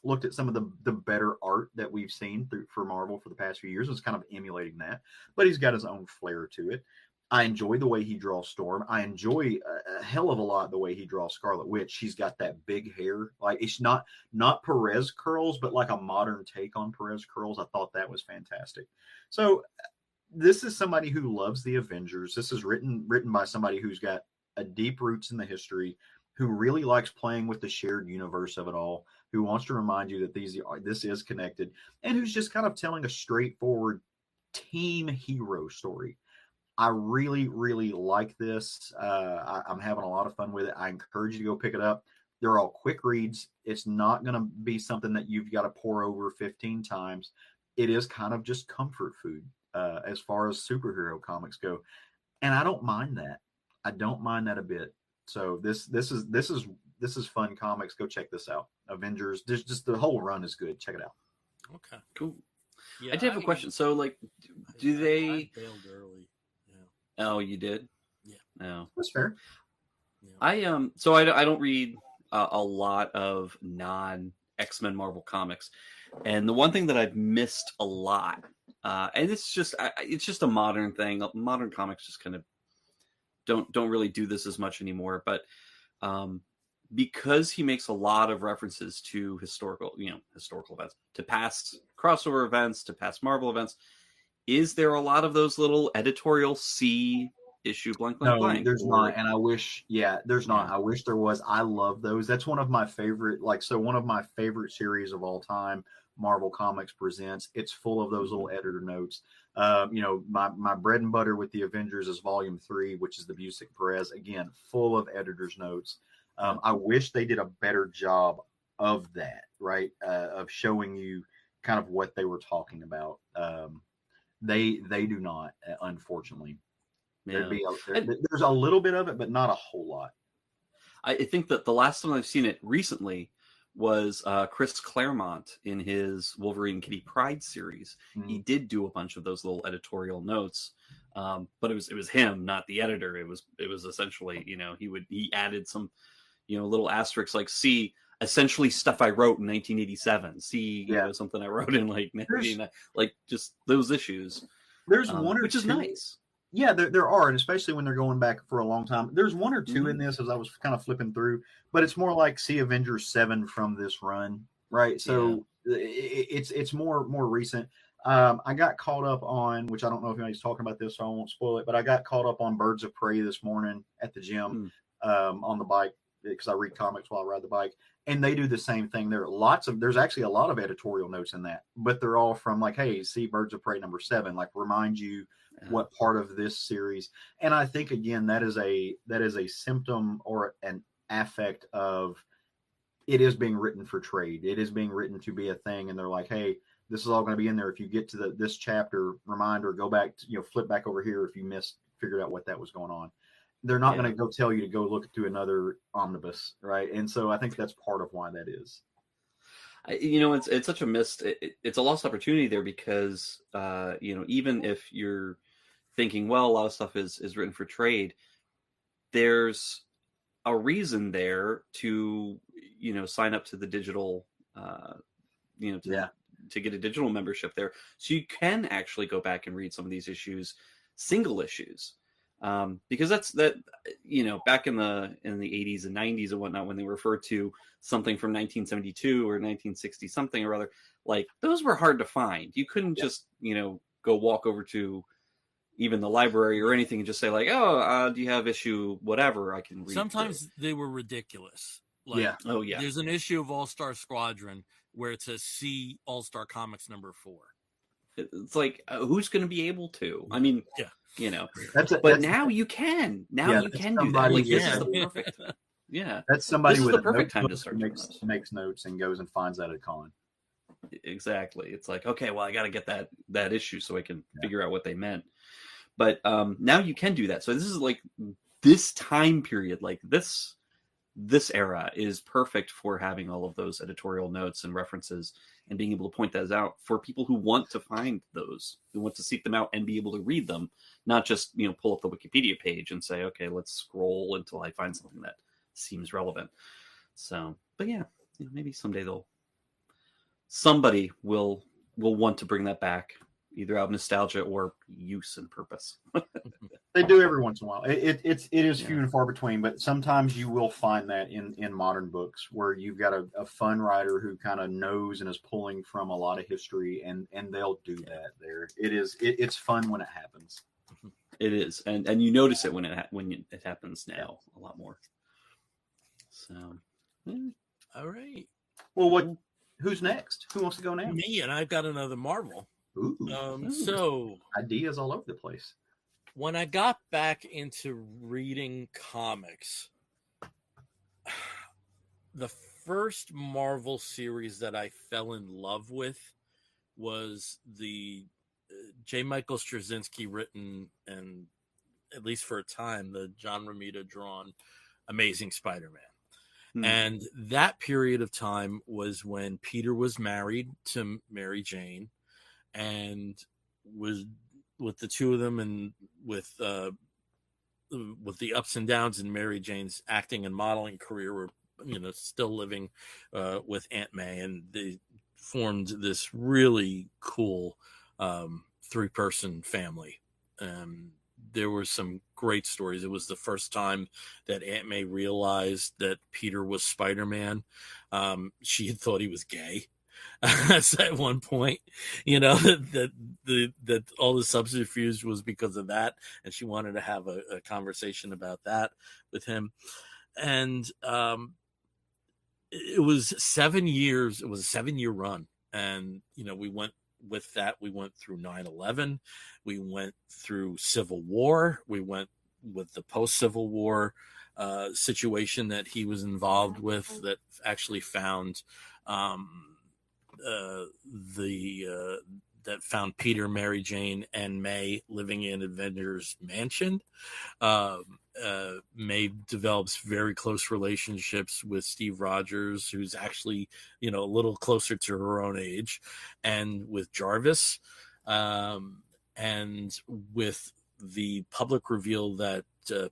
looked at some of the better art that we've seen for Marvel for the past few years. It's kind of emulating that, but he's got his own flair to it. I enjoy the way he draws Storm. I enjoy a hell of a lot the way he draws Scarlet Witch. She's got that big hair. Like it's not Perez curls, but like a modern take on Perez curls. I thought that was fantastic. So this is somebody who loves the Avengers. This is written by somebody who's got a deep roots in the history, who really likes playing with the shared universe of it all, who wants to remind you that this is connected, and who's just kind of telling a straightforward team hero story. I really, really like this. I'm having a lot of fun with it. I encourage you to go pick it up. They're all quick reads. It's not going to be something that you've got to pour over 15 times. It is kind of just comfort food as far as superhero comics go. And I don't mind that. I don't mind that a bit. So this is fun comics. Go check this out. Avengers. Just the whole run is good. Check it out. Okay, cool. Yeah, I did have a question. So, like, do they? I bailed early. Yeah. Oh, you did? Yeah. No, that's fair. Yeah. So I don't read a lot of non X-Men Marvel comics, and the one thing that I've missed a lot, and it's just a modern thing. Modern comics just kind of don't really do this as much anymore, but because he makes a lot of references to historical events, to past crossover events, to past Marvel events, is there a lot of those little editorial C issue blank blank? There's not, and I wish there's not. I wish there was. I love those. That's one of my favorite one of my favorite series of all time, Marvel Comics Presents. It's full of those little editor notes. My bread and butter with the Avengers is Volume 3, which is the Busiek Perez. Again, full of editor's notes. I wish they did a better job of that, right? Of showing you kind of what they were talking about. They do not, unfortunately. Yeah. There's a little bit of it, but not a whole lot. I think that the last time I've seen it recently was Chris Claremont in his Wolverine Kitty Pryde series. Mm-hmm. He did do a bunch of those little editorial notes, but it was him, not the editor. It was essentially, he added some, little asterisks like, see, essentially stuff I wrote in 1987. See, you know, something I wrote in like 1989, like just those issues. There's one or which two, is nice. Yeah, there are, and especially when they're going back for a long time. There's one or two in this as I was kind of flipping through, but it's more like see Avengers 7 from this run, right? So it's more recent. I got caught up on, which I don't know if anybody's talking about this, so I won't spoil it, but I got caught up on Birds of Prey this morning at the gym on the bike because I read comics while I ride the bike, and they do the same thing. There's actually a lot of editorial notes in that, but they're all from like, hey, see Birds of Prey number 7, like remind you what part of this series. And I think again that is a symptom or an affect of it is being written for trade. It is being written to be a thing, and they're like, hey, this is all going to be in there. If you get to this chapter, reminder, go back, flip back over here if you figured out what that was going on. They're not going to go tell you to go look to another omnibus, right? And so I think that's part of why that is. It's such a missed. It's a lost opportunity there because even if you're thinking, well, a lot of stuff is written for trade, there's a reason there to sign up to the digital to get a digital membership there, so you can actually go back and read some of these issues, single issues, because that's back in the 80s and 90s and whatnot, when they referred to something from 1972 or 1960 something or other, like those were hard to find. You couldn't just go walk over to even the library or anything and just say like, oh, do you have issue whatever I can read? Sometimes they were ridiculous. Like, there's an issue of All-Star Squadron where it says see All-Star Comics number 4. It's like, who's going to be able to? I mean, but now you can. Now you can do that. Like, this is the perfect. That's somebody with the perfect time to start makes notes and goes and finds that at con. Exactly. It's like, okay, well, I got to get that issue so I can figure out what they meant. But now you can do that. So this is like this time period, like this era is perfect for having all of those editorial notes and references and being able to point those out for people who want to find those, who want to seek them out and be able to read them, not just pull up the Wikipedia page and say, okay, let's scroll until I find something that seems relevant. So, but maybe someday somebody will want to bring that back, either out of nostalgia or use and purpose. They do every once in a while. It is few and far between, but sometimes you will find that in modern books where you've got a fun writer who kind of knows and is pulling from a lot of history, and they'll do that there. It's fun when it happens. It is, and you notice it when it happens now a lot more. So, all right. Well, who's next? Who wants to go now? Me, and I've got another Marvel. Ooh. So ideas all over the place. When I got back into reading comics, the first Marvel series that I fell in love with was the J. Michael Straczynski written, and at least for a time, the John Romita drawn Amazing Spider-Man. And that period of time was when Peter was married to Mary Jane and was with the two of them, and with the ups and downs in Mary Jane's acting and modeling career, were still living with Aunt May, and they formed this really cool 3-person family. There were some great stories. It was the first time that Aunt May realized that Peter was Spider-Man. She had thought he was gay. At one point, that all the subterfuge was because of that, and she wanted to have a conversation about that with him. And it was 7 years. It was a 7-year run, and we went with that. We went through 9/11. We went through Civil War. We went with the post-Civil War situation that he was involved with, that actually found that found Peter, Mary Jane, and May living in Avengers Mansion. May develops very close relationships with Steve Rogers, who's actually, a little closer to her own age, and with Jarvis, and with the public reveal that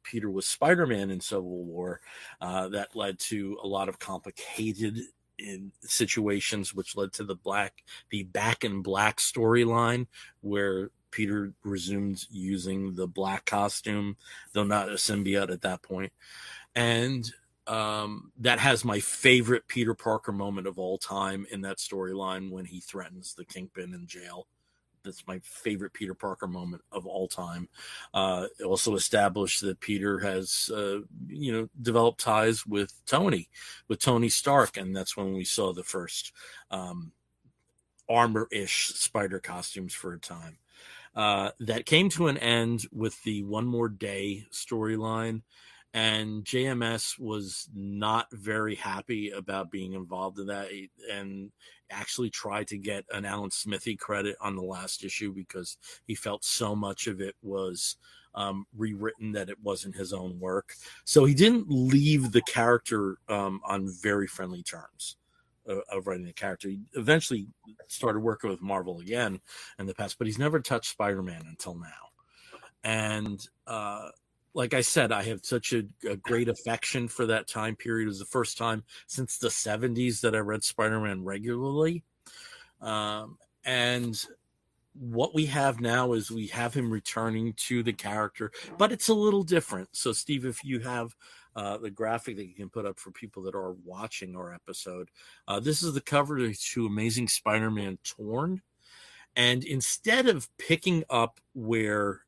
Peter was Spider-Man in Civil War, that led to a lot of complicated in situations, which led to the Back in Black storyline, where Peter resumed using the black costume, though not a symbiote at that point. And that has my favorite Peter Parker moment of all time in that storyline when he threatens the Kingpin in jail. That's my favorite Peter Parker moment of all time. It also established that Peter has, developed ties with Tony Stark, and that's when we saw the first armor-ish spider costumes for a time. That came to an end with the One More Day storyline, and JMS was not very happy about being involved in that, and actually tried to get an Alan Smithy credit on the last issue because he felt so much of it was rewritten that it wasn't his own work. So he didn't leave the character on very friendly terms of writing the character. He eventually started working with Marvel again in the past, but he's never touched Spider-Man until now. And like I said, I have such a great affection for that time period. It was the first time since the 70s that I read Spider-Man regularly. And what we have now is we have him returning to the character, but it's a little different. So, Steve, if you have the graphic that you can put up for people that are watching our episode, this is the cover to Amazing Spider-Man Torn. And instead of picking up where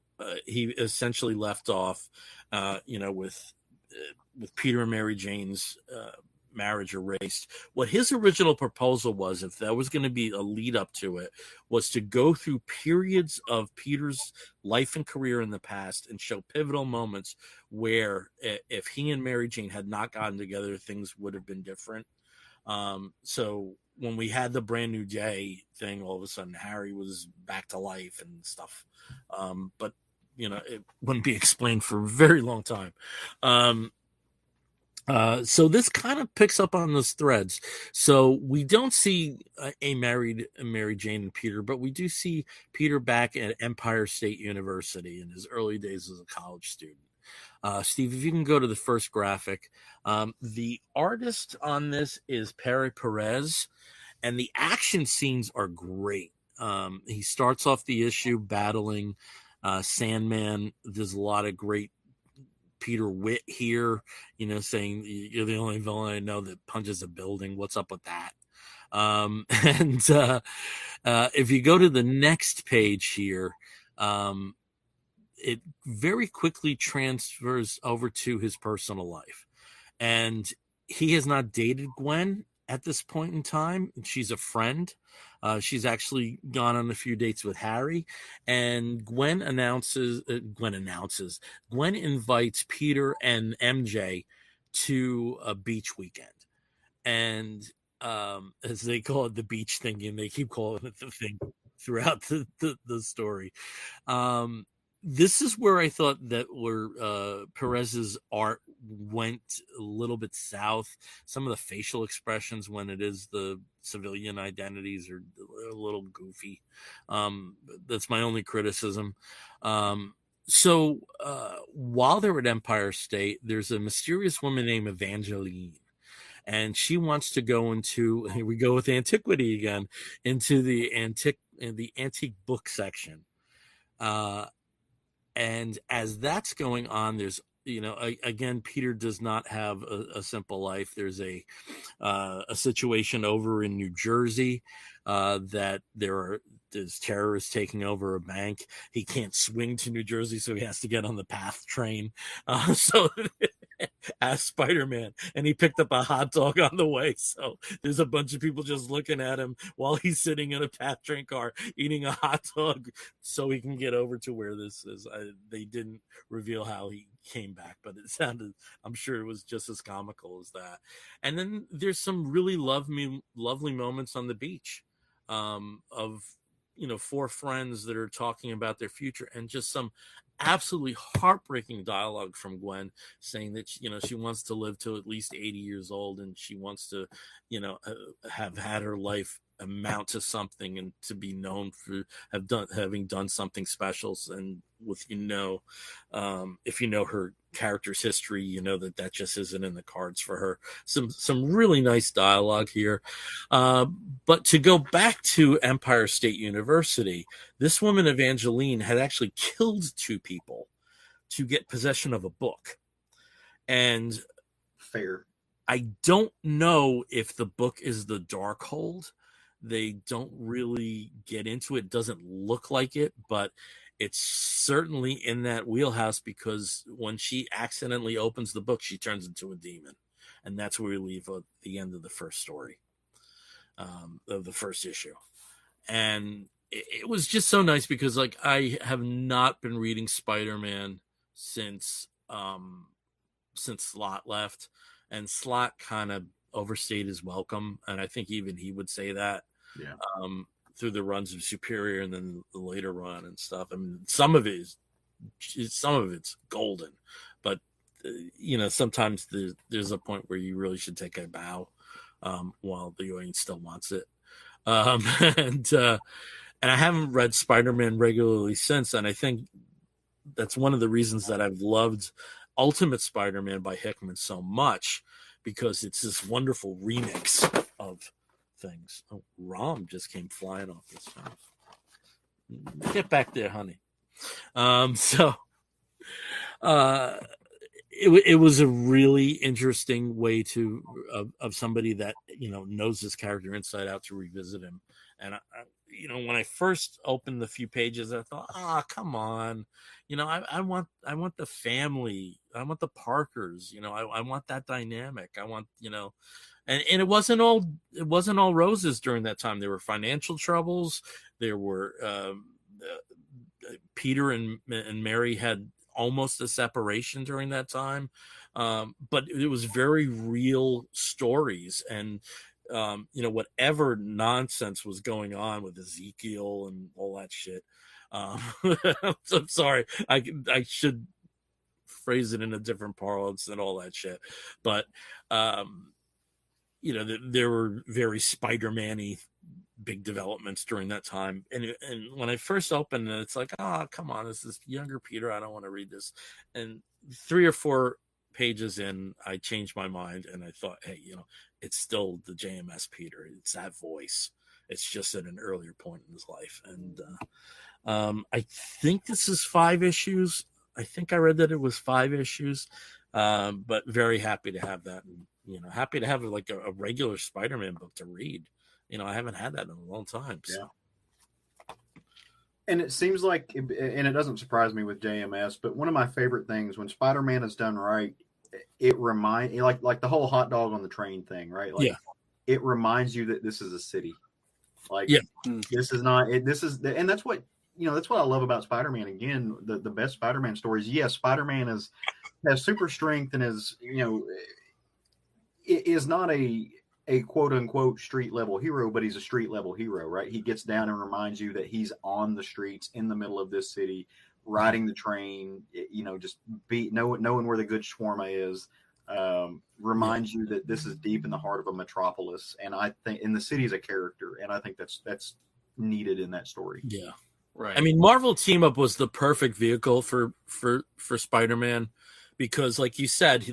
he essentially left off, with Peter and Mary Jane's marriage erased, what his original proposal was, if that was going to be a lead up to it, was to go through periods of Peter's life and career in the past and show pivotal moments where if he and Mary Jane had not gotten together, things would have been different. So when we had the Brand New Day thing, all of a sudden Harry was back to life and stuff. But it wouldn't be explained for a very long time. So this kind of picks up on those threads. So we don't see a married Mary Jane and Peter, but we do see Peter back at Empire State University in his early days as a college student. Steve, if you can go to the first graphic. The artist on this is Pere Perez, and the action scenes are great. He starts off the issue battling Sandman. There's a lot of great Peter wit here, saying you're the only villain I know that punches a building. What's up with that? And if you go to the next page here, it very quickly transfers over to his personal life. And he has not dated Gwen at this point in time. She's a friend. She's actually gone on a few dates with Harry, and Gwen invites Peter and MJ to a beach weekend. And as they call it, the beach thing, and they keep calling it the thing throughout the story. This is where I thought that Perez's art went a little bit south. Some of the facial expressions when it is the civilian identities are a little goofy. That's my only criticism. So while they're at Empire State, there's a mysterious woman named Evangeline. And she wants to go into, here we go with antiquity again, into the antique book section. And as that's going on, there's, again, Peter does not have a simple life. There's a situation over in New Jersey that there's terrorists taking over a bank. He can't swing to New Jersey, so he has to get on the PATH train. So as Spider-Man, and he picked up a hot dog on the way. So there's a bunch of people just looking at him while he's sitting in a PATH train car eating a hot dog so he can get over to where this is. They didn't reveal how he came back, but I'm sure it was just as comical as that. And then there's some really lovely moments on the beach of four friends that are talking about their future, and just some absolutely heartbreaking dialogue from Gwen saying that she wants to live till at least 80 years old, and she wants to have had her life amount to something and to be known for having done something special. And with if you know her character's history, you know that just isn't in the cards for her. Some really nice dialogue here, but to go back to Empire State University, this woman Evangeline had actually killed 2 people to get possession of a book. And fair. I don't know if the book is the Darkhold. They don't really get into it. It doesn't look like it, but it's certainly in that wheelhouse, because when she accidentally opens the book, she turns into a demon. And that's where we leave at the end of the first story, of the first issue. And it was just so nice, because like I have not been reading Spider-Man since Slott left, and Slott kind of overstayed his welcome, and I think even he would say that. Yeah. Through the runs of Superior and then the later run and stuff. I mean, some of it's golden, but sometimes there's a point where you really should take a bow while the audience still wants it. And I haven't read Spider-Man regularly since, and I think that's one of the reasons that I've loved Ultimate Spider-Man by Hickman so much, because it's this wonderful remix of things. Oh, Rom just came flying off this shelf. Get back there, honey. It was a really interesting way of somebody that knows this character inside out to revisit him. And when I first opened the few pages, I thought, come on, I want the family, I want the Parkers, I want that dynamic, I want and it wasn't all roses during that time. There were financial troubles. There were Peter and Mary had almost a separation during that time, but it was very real stories. And whatever nonsense was going on with Ezekiel and all that shit. I'm sorry, I should phrase it in a different parlance and all that shit, but there were very Spider-Man-y big developments during that time. And when I first opened it, it's like, come on, this is younger Peter. I don't want to read this. And 3 or 4 pages in, I changed my mind, and I thought, hey, it's still the JMS Peter. It's that voice. It's just at an earlier point in his life. And I think this is 5 issues. I think I read that it was 5 issues, but very happy to have that. And, happy to have like a regular Spider-Man book to read. I haven't had that in a long time. So. Yeah. And it seems like, and it doesn't surprise me with JMS, but one of my favorite things when Spider-Man is done right, it reminds like the whole hot dog on the train thing, right? Like, it reminds you that this is a city. Like, this is not. And that's what that's what I love about Spider-Man. Again, the best Spider-Man stories. Yes, Spider-Man has super strength and is not a quote unquote street level hero, but he's a street level hero, right? He gets down and reminds you that he's on the streets in the middle of this city, riding the train, just knowing where the good shawarma is, reminds you that this is deep in the heart of a metropolis. And I think in the city is a character, and I think that's needed in that story. Yeah. Right. I mean, Marvel Team Up was the perfect vehicle for Spider-Man, because like you said,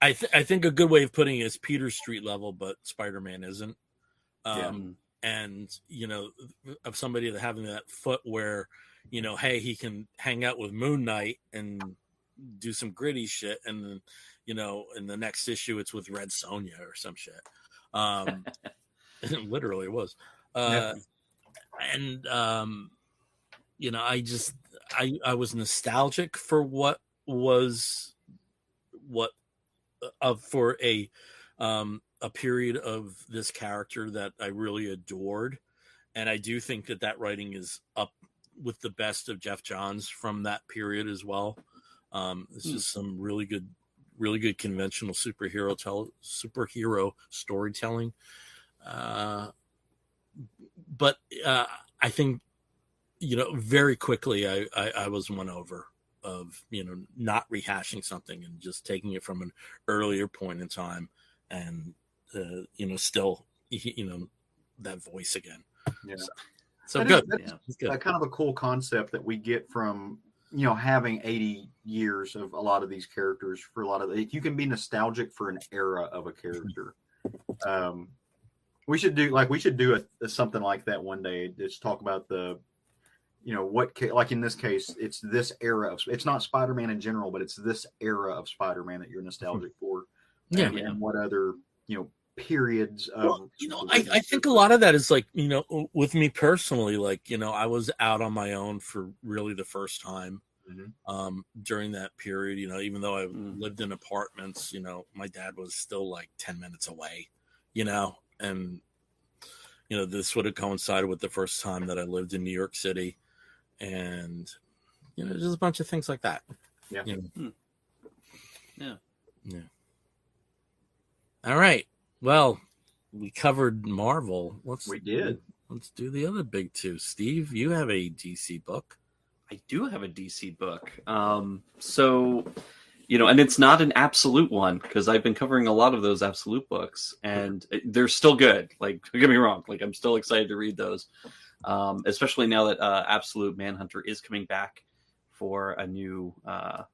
I think a good way of putting it is Peter's street level, but Spider-Man isn't. And, of somebody that having that foot where, hey, he can hang out with Moon Knight and do some gritty shit. And then, in the next issue, it's with Red Sonja or some shit. It literally was. And, I was nostalgic for for a period of this character that I really adored. And I do think that writing is up with the best of Jeff Johns from that period as well. This is some really good conventional superhero storytelling. But I think, very quickly I was won over of, not rehashing something and just taking it from an earlier point in time and, still, that voice again. Yeah. So good. That's good. Kind of a cool concept that we get from, having 80 years of a lot of these characters. For a lot of you can be nostalgic for an era of a character. We should do something like that one day. Just talk about the, like in this case, it's this era of, it's not Spider-Man in general, but it's this era of Spider-Man that you're nostalgic for. And what other, periods of, I think a lot of that is like, with me personally, like, I was out on my own for really the first time during that period, even though I lived in apartments, my dad was still like 10 minutes away, and this would have coincided with the first time that I lived in New York City, and just a bunch of things like that. Yeah. All right. Well, we covered Marvel. Let's do the other big two. Steve, you have a DC book. I do have a DC book. So, and it's not an absolute one, because I've been covering a lot of those absolute books, and they're still good. Like, don't get me wrong. Like, I'm still excited to read those, especially now that Absolute Manhunter is coming back for a new, a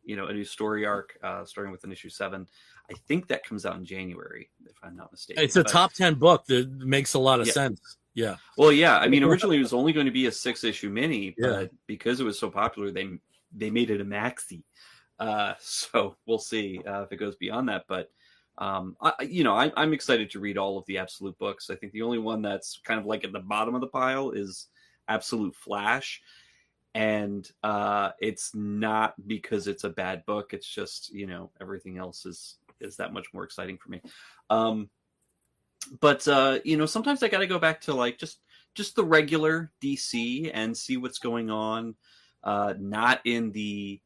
new story arc, starting with an issue 7. I think that comes out in January, if I'm not mistaken. It's a top 10 book that makes a lot of sense. Yeah. Well, yeah. I mean, originally it was only going to be a 6-issue mini, but because it was so popular, they made it a maxi. So we'll see if it goes beyond that. But I'm excited to read all of the Absolute books. I think the only one that's kind of like at the bottom of the pile is Absolute Flash. And it's not because it's a bad book. It's just, everything else is that much more exciting for me. But sometimes I got to go back to like just the regular DC and see what's going on. Not in the,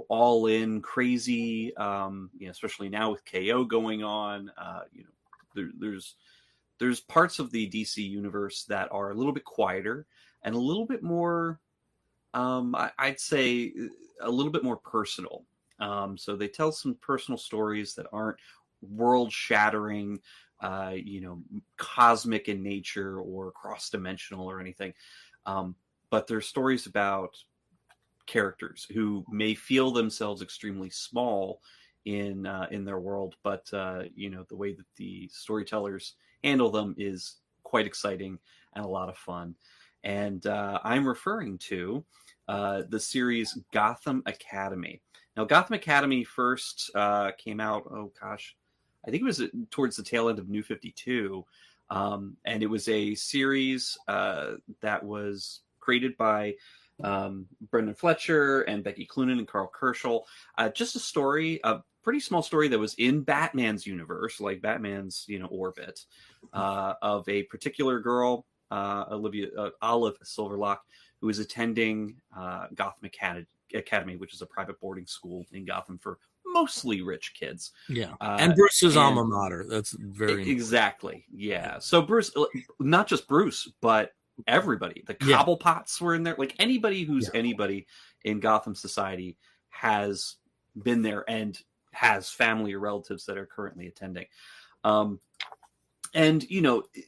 all in crazy, especially now with KO going on. There's parts of the DC universe that are a little bit quieter and a little bit more, I'd say a little bit more personal. So they tell some personal stories that aren't world-shattering, cosmic in nature or cross-dimensional or anything. But they're stories about characters who may feel themselves extremely small in their world, but the way that the storytellers handle them is quite exciting and a lot of fun. And I'm referring to the series Gotham Academy. Now, Gotham Academy first came out, I think it was towards the tail end of New 52. And it was a series that was created by Brendan Fletcher and Becky Cloonan and Carl Kerschel. Just a pretty small story that was in Batman's universe, like Batman's, orbit, of a particular girl, Olive Silverlock, who is attending Gotham Academy, which is a private boarding school in Gotham for mostly rich kids. Yeah, and Bruce's alma mater. That's very exactly. Yeah. So Bruce, not just Bruce, but everybody. The Cobblepots were in there. Like anybody who's anybody in Gotham society has been there and has family or relatives that are currently attending. And,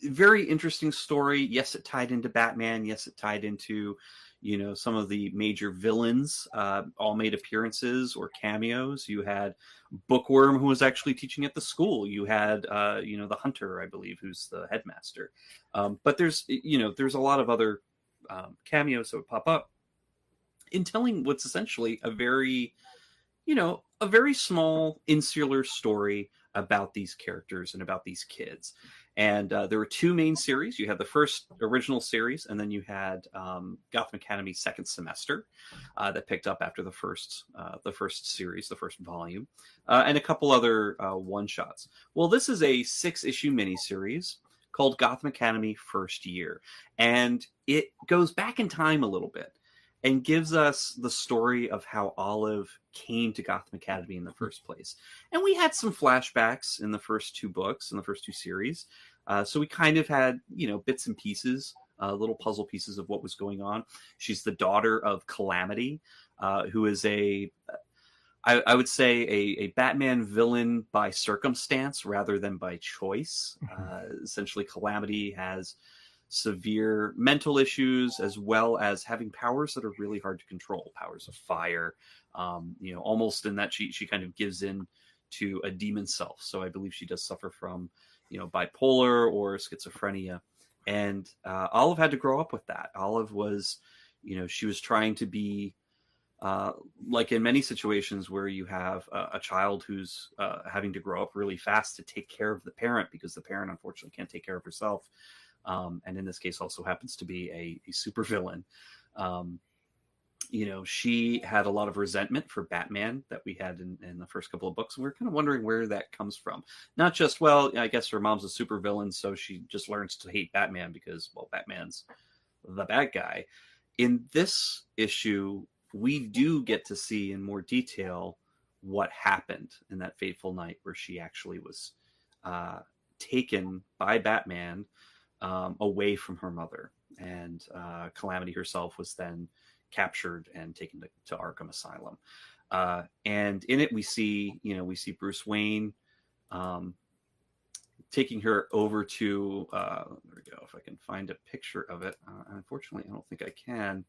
very interesting story. Yes, it tied into Batman. Yes, it tied into, some of the major villains, all made appearances or cameos. You had Bookworm, who was actually teaching at the school. You had, the Hunter, I believe, who's the headmaster. But there's a lot of other cameos that would pop up in telling what's essentially a very small insular story about these characters and about these kids. And there were 2 main series. You had the first original series, and then you had Gotham Academy second semester that picked up after the first series, the first volume, and a couple other one-shots. Well, this is a 6-issue miniseries called Gotham Academy First Year. And it goes back in time a little bit and gives us the story of how Olive came to Gotham Academy in the first place. And we had some flashbacks in the first 2 books, in the first 2 series. So we kind of had, bits and pieces, little puzzle pieces of what was going on. She's the daughter of Calamity, who is I would say a Batman villain by circumstance rather than by choice. Essentially, Calamity has severe mental issues as well as having powers that are really hard to control. Powers of fire, almost in that she kind of gives in to a demon self. So I believe she does suffer from, bipolar or schizophrenia. And Olive had to grow up with that. Olive was, she was trying to be, like in many situations where you have a child who's having to grow up really fast to take care of the parent because the parent unfortunately can't take care of herself. And in this case also happens to be a supervillain. She had a lot of resentment for Batman that we had in the first couple of books. And we were kind of wondering where that comes from. Not just, I guess her mom's a supervillain, so she just learns to hate Batman because, Batman's the bad guy. In this issue, we do get to see in more detail what happened in that fateful night where she actually was taken by Batman away from her mother. And Calamity herself was then captured and taken to Arkham Asylum. And in it, we see Bruce Wayne taking her over to, there we go, if I can find a picture of it. Unfortunately, I don't think I can.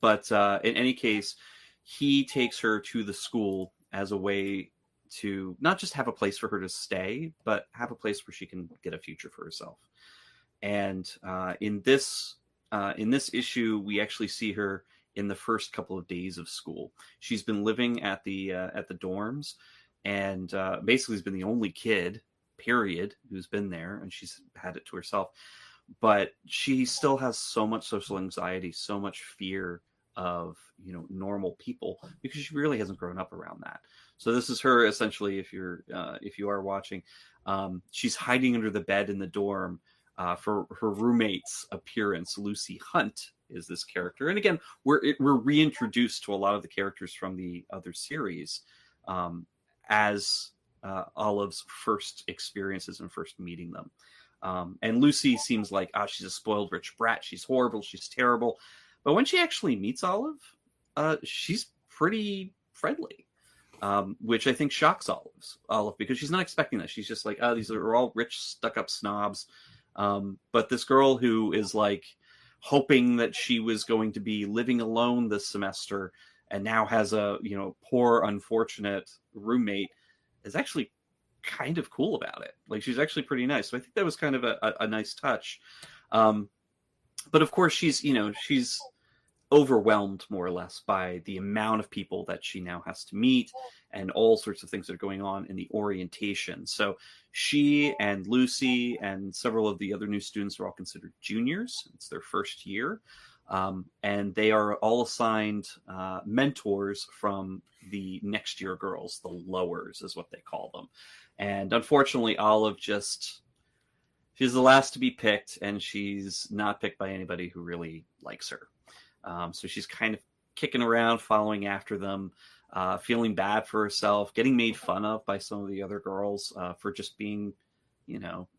But in any case, he takes her to the school as a way to not just have a place for her to stay, but have a place where she can get a future for herself. And in this issue, we actually see her in the first couple of days of school. She's been living at the dorms, and basically has been the only kid, period, who's been there, and she's had it to herself. But she still has so much social anxiety, so much fear of normal people because she really hasn't grown up around that. So this is her essentially. If you are watching, she's hiding under the bed in the dorm for her roommate's appearance. Lucy Hunt is this character, and again, we're reintroduced to a lot of the characters from the other series as Olive's first experiences and first meeting them. And Lucy seems like, she's a spoiled rich brat. She's horrible. She's terrible. But when she actually meets Olive, she's pretty friendly, which I think shocks Olive because she's not expecting that. She's just like, these are all rich, stuck-up snobs. But this girl who is like hoping that she was going to be living alone this semester and now has a, poor, unfortunate roommate is actually kind of cool about it. Like, she's actually pretty nice. So I think that was kind of a nice touch. But of course she's overwhelmed more or less by the amount of people that she now has to meet and all sorts of things that are going on in the orientation. So she and Lucy and several of the other new students are all considered juniors. It's their first year. And they are all assigned mentors from the next year girls, the lowers is what they call them. And unfortunately, Olive she's the last to be picked, and she's not picked by anybody who really likes her. So she's kind of kicking around, following after them, feeling bad for herself, getting made fun of by some of the other girls for just being,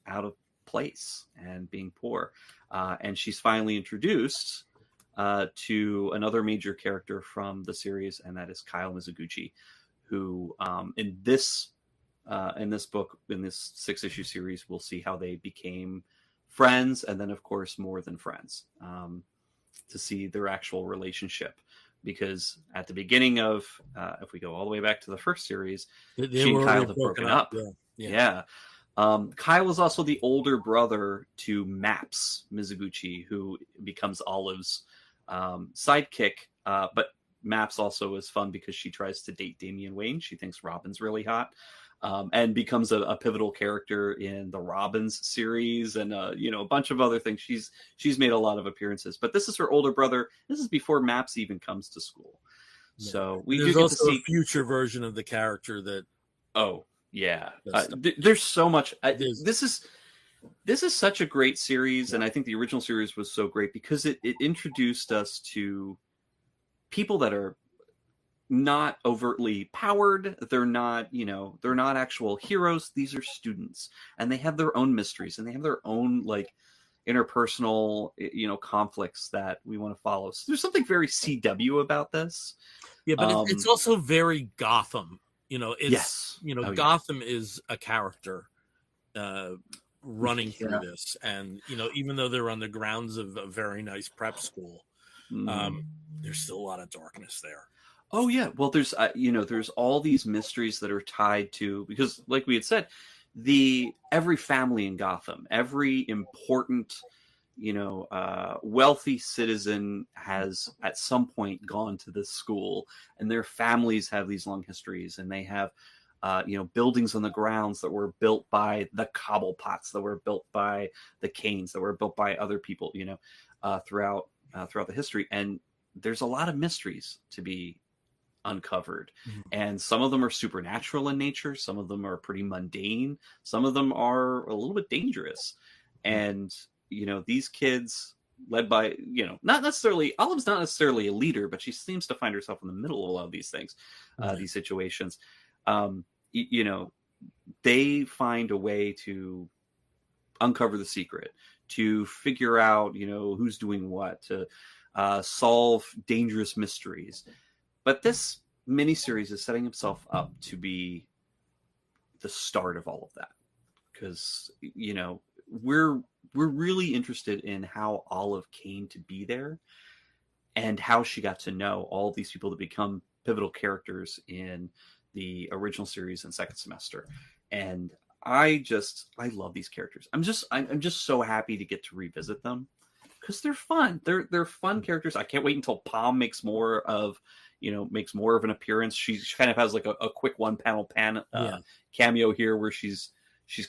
out of place and being poor. And she's finally introduced to another major character from the series, and that is Kyle Mizuguchi, who in this book, in this 6-issue series, we'll see how they became friends, and then of course more than friends, to see their actual relationship. Because at the beginning of, if we go all the way back to the first series, she and Kyle have broken up. Yeah. Kyle is also the older brother to Maps Mizuguchi, who becomes Olive's sidekick. But Maps also is fun because she tries to date Damian Wayne. She thinks Robin's really hot. And becomes a pivotal character in the Robins series and a bunch of other things. She's made a lot of appearances, but this is her older brother. This is before Maps even comes to school. Yeah. So there's also a future version of the character that. Oh yeah, there's so much. This is such a great series, and I think the original series was so great because it introduced us to people that are not overtly powered. They're not actual heroes. These are students, and they have their own mysteries, and they have their own interpersonal, conflicts that we want to follow. So there's something very CW about this. Yeah, but it's also very Gotham. Yes. Gotham is a character running through this, and even though they're on the grounds of a very nice prep school, there's still a lot of darkness there. Oh yeah, well there's there's all these mysteries that are tied to, because like we had said, every family in Gotham, every important wealthy citizen has at some point gone to this school, and their families have these long histories, and they have buildings on the grounds that were built by the Cobblepots, that were built by the Canes, that were built by other people, throughout the history. And there's a lot of mysteries to be uncovered, and some of them are supernatural in nature, some of them are pretty mundane, some of them are a little bit dangerous. And these kids, led by not necessarily, Olive's not necessarily a leader, but she seems to find herself in the middle of a lot of these things, these situations. They find a way to uncover the secret, to figure out who's doing what, to solve dangerous mysteries. But this miniseries is setting himself up to be the start of all of that, because we're really interested in how Olive came to be there, and how she got to know all these people that become pivotal characters in the original series and second semester. And I love these characters. I'm just so happy to get to revisit them, because they're fun. They're fun characters. I can't wait until Palm makes more of an appearance. She kind of has like a quick one panel cameo here, where she's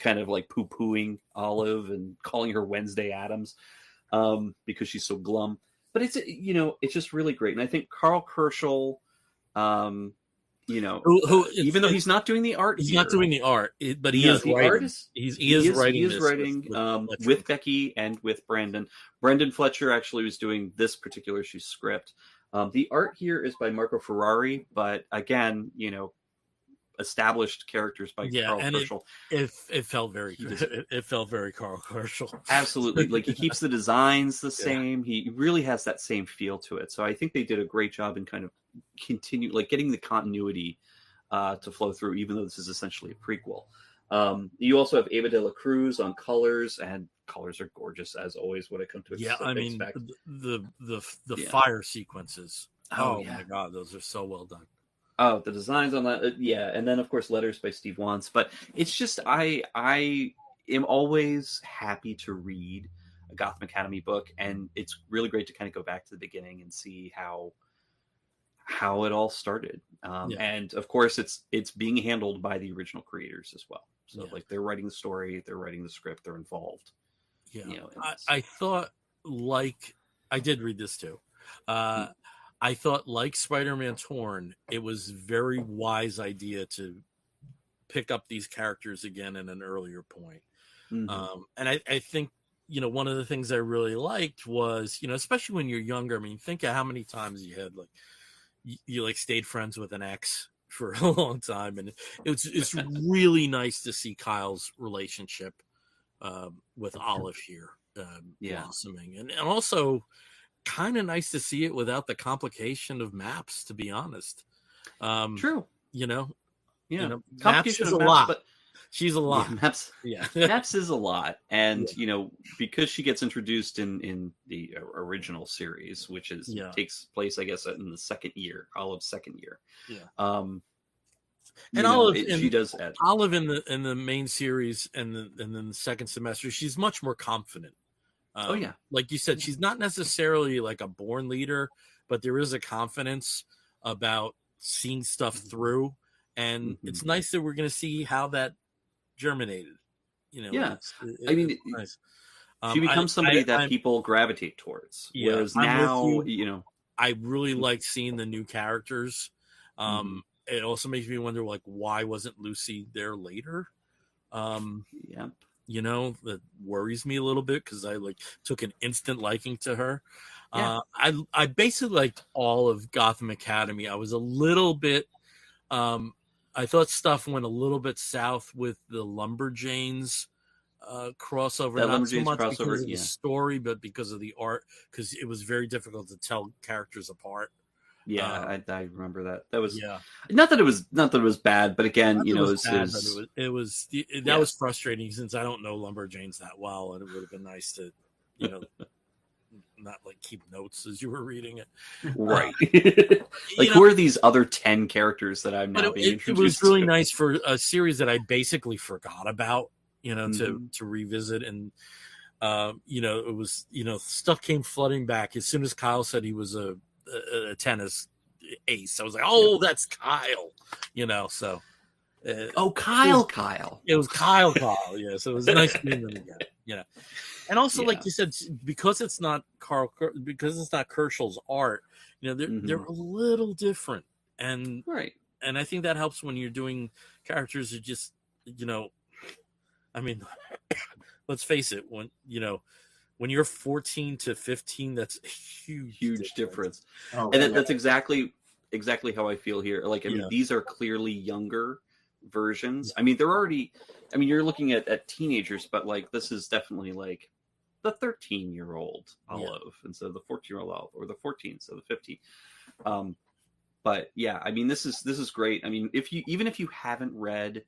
kind of like poo-pooing Olive and calling her Wednesday Addams, because she's so glum. But it's just really great. And I think Carl Kerschel, even though he's not doing the art, he's not doing the art, but he is writing. He is writing with Becky and with Brandon. Brendan Fletcher actually was doing this particular issue script. The art here is by Marco Ferrari, but again, established characters by Carl Kerschel. It felt very good. It felt very Carl Kerschel. Absolutely. Like, he keeps the designs the same. He really has that same feel to it. So I think they did a great job in kind of getting the continuity to flow through, even though this is essentially a prequel. You also have Ava de la Cruz on colors, and colors are gorgeous as always. What I come to expect. I mean, the fire sequences. Oh my god, those are so well done. Oh, the designs on that, and then of course letters by Steve Wantz. But it's just I am always happy to read a Gotham Academy book, and it's really great to kind of go back to the beginning and see how it all started. And of course, it's being handled by the original creators as well. So like, they're writing the story, they're writing the script, they're involved. I thought, like, I did read this too. I thought, like Spider-Man Torn, it was a very wise idea to pick up these characters again at an earlier point. And I think, one of the things I really liked was, especially when you're younger, I mean, think of how many times you had, like, you like stayed friends with an ex for a long time. And it's really nice to see Kyle's relationship with Olive here blossoming. And also, kind of nice to see it without the complication of maps, to be honest. True. Maps is a lot, but she's a lot. Maps is a lot. And because she gets introduced in the original series, which takes place, I guess, in the second year, Olive's second year. And Olive, she does add. Olive in the main series and then the second semester, she's much more confident. Like you said, she's not necessarily like a born leader, but there is a confidence about seeing stuff through, and it's nice that we're going to see how that germinated. Nice. She becomes somebody that people gravitate towards. Whereas now, I really liked seeing the new characters. It also makes me wonder, like, why wasn't Lucy there later? That worries me a little bit, because I took an instant liking to her. I basically liked all of Gotham Academy. I was a little bit I thought stuff went a little bit south with the Lumberjanes crossover, that not so Lumberjanes much crossover, because of yeah. the story, but because of the art, because it was very difficult to tell characters apart. Yeah, I remember that. That was yeah. not that it was bad, but again, Not you that know, it was bad, but that yeah. was frustrating since I don't know Lumberjanes that well, and it would have been nice to, you know, not like keep notes as you were reading it. Right. Like, who are these other 10 characters that I'm now being introduced to? It was really to? nice for a series that I basically forgot about, you know, Mm-hmm. to revisit. And, you know, it was, you know, stuff came flooding back. As soon as Kyle said he was a tennis ace, I was like, oh, that's Kyle, you know, so. Kyle. It was Kyle. Yeah, so it was nice seeing them again. You know, and also like you said, because it's not Kerschel's art, you know, they're a little different, and and I think that helps when you're doing characters who just, you know, I mean, let's face it, when you're 14 to 15, that's a huge difference. Oh, and that's exactly how I feel here. Like, I mean, these are clearly younger versions. I mean, you're looking at teenagers, but like, this is definitely like the 13-year-old Olive instead of the 14-year-old Olive, or the 14 instead of the 15. But yeah, I mean, this is great. I mean, even if you haven't read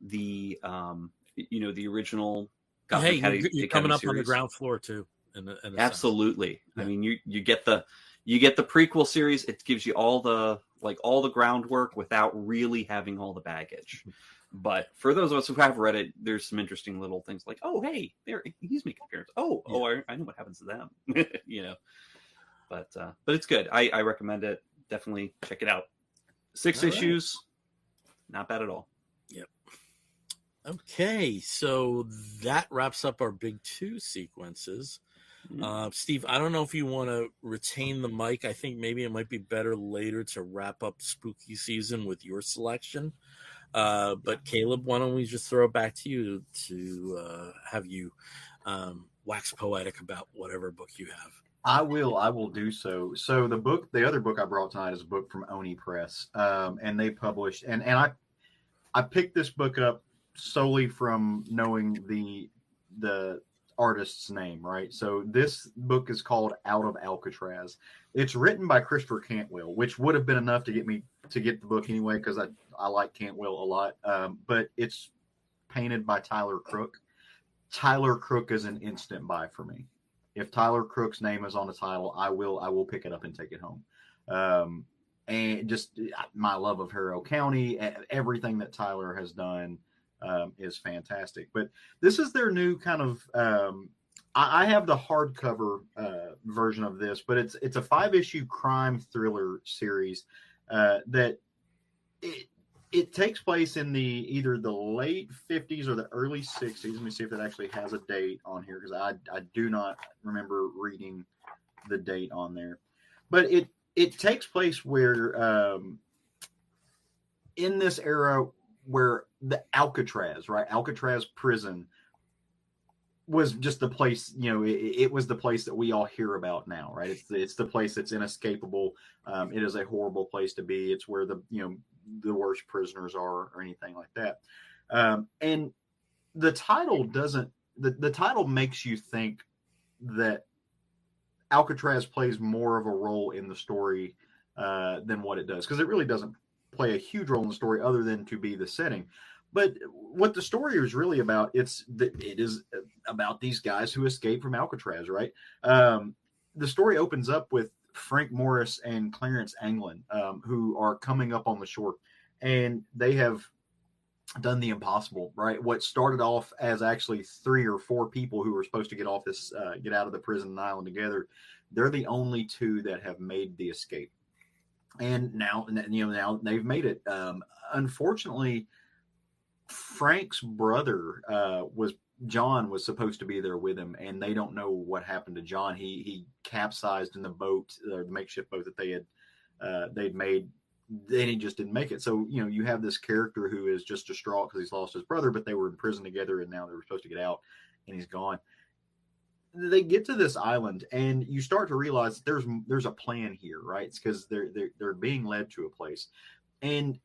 the the original Gotham Academy, you're coming up series, on the ground floor too. Absolutely. I mean, you get the prequel series. It gives you all the groundwork without really having all the baggage. But for those of us who have read it, there's some interesting little things like, oh, hey, he's making appearance. I know what happens to them. You know, but it's good. I recommend it. Definitely check it out. 6 issues, not bad at all. Yep. Okay, so that wraps up our big 2 sequences. Steve, I don't know if you want to retain the mic. I think maybe it might be better later to wrap up spooky season with your selection. But Caleb, why don't we just throw it back to you to have you wax poetic about whatever book you have. I will do so. So the other book I brought tonight is a book from Oni Press, and they published, and I picked this book up solely from knowing the artist's name, right? So this book is called Out of Alcatraz. It's written by Christopher Cantwell, which would have been enough to get me to get the book anyway, because I like Cantwell a lot. But it's painted by Tyler Crook. Tyler Crook is an instant buy for me. If Tyler Crook's name is on the title, I will pick it up and take it home. And just my love of Harrow County, everything that Tyler has done is fantastic. But this is their new kind of. I have the hardcover version of this, but it's a 5-issue crime thriller series that it takes place in either the late 50s or the early 60s. Let me see if it actually has a date on here, because I do not remember reading the date on there. But it takes place where in this era where the Alcatraz prison was just the place, it was the place that we all hear about now, right? It's the place that's inescapable. It is a horrible place to be. It's where the worst prisoners are, or anything like that. And the title the title makes you think that Alcatraz plays more of a role in the story than what it does, because it really doesn't play a huge role in the story other than to be the setting. But what the story is really about, it is about these guys who escape from Alcatraz, right? The story opens up with Frank Morris and Clarence Anglin, who are coming up on the shore, and they have done the impossible, right? What started off as actually 3 or 4 people who were supposed to get out of the prison island together, they're the only 2 that have made the escape. And now they've made it. Unfortunately, Frank's brother John was supposed to be there with him, and they don't know what happened to John. He capsized in the boat, the makeshift boat that they'd made. Then he just didn't make it. So you have this character who is just distraught because he's lost his brother, but they were in prison together, and now they were supposed to get out, and he's gone. They get to this island, and you start to realize there's a plan here, right? It's because they're being led to a place, and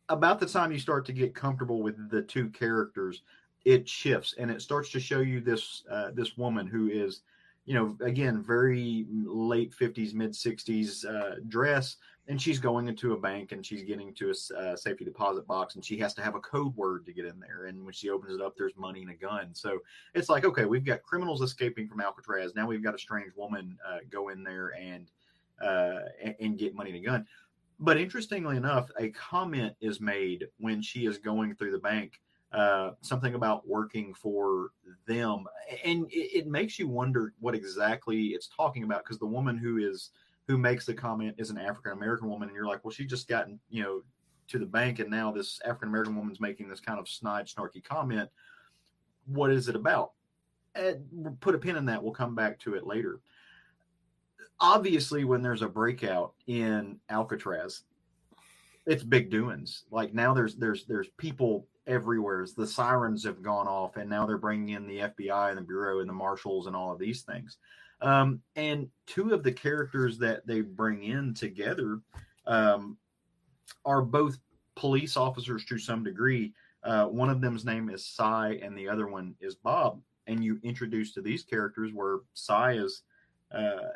about the time you start to get comfortable with the 2 characters, it shifts and it starts to show you this woman who is, again, very late 50s, mid 60s dress. And she's going into a bank and she's getting to a safety deposit box, and she has to have a code word to get in there. And when she opens it up, there's money and a gun. So it's like, okay, we've got criminals escaping from Alcatraz. Now we've got a strange woman go in there and get money and a gun. But interestingly enough, a comment is made when she is going through the bank, something about working for them. And it makes you wonder what exactly it's talking about, because the woman who makes the comment is an African-American woman. And you're like, well, she just gotten, to the bank, and now this African-American woman's making this kind of snide, snarky comment. What is it about? We'll put a pin in that. We'll come back to it later. Obviously, when there's a breakout in Alcatraz, it's big doings. Like now there's people everywhere. The sirens have gone off, and now they're bringing in the FBI and the Bureau and the Marshals and all of these things. And two of the characters that they bring in together are both police officers to some degree. One of them's name is Cy, and the other one is Bob. And you introduce to these characters where Cy is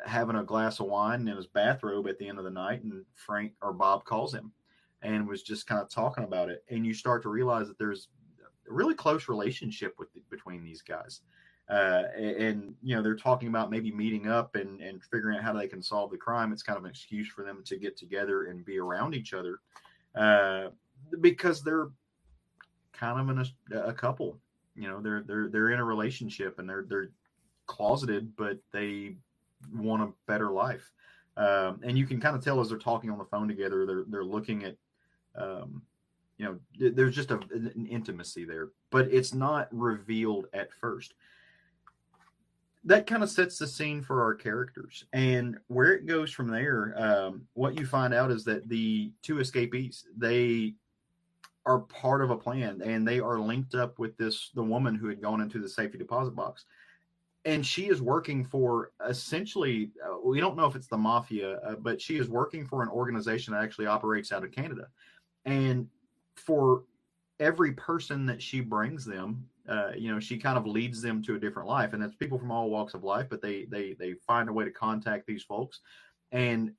having a glass of wine in his bathrobe at the end of the night, and Frank or Bob calls him and was just kind of talking about it. And you start to realize that there's a really close relationship between these guys. And they're talking about maybe meeting up and figuring out how they can solve the crime. It's kind of an excuse for them to get together and be around each other, because they're kind of in a couple. They're in a relationship, and they're closeted, but they want a better life. And you can kind of tell as they're talking on the phone together, they're looking at, there's just an intimacy there, but it's not revealed at first. That kind of sets the scene for our characters, and where it goes from there. What you find out is that the two escapees, they are part of a plan, and they are linked up with the woman who had gone into the safety deposit box. And she is working for, essentially, we don't know if it's the mafia, but she is working for an organization that actually operates out of Canada. And for every person that she brings them, she kind of leads them to a different life. And it's people from all walks of life, but they find a way to contact these folks. And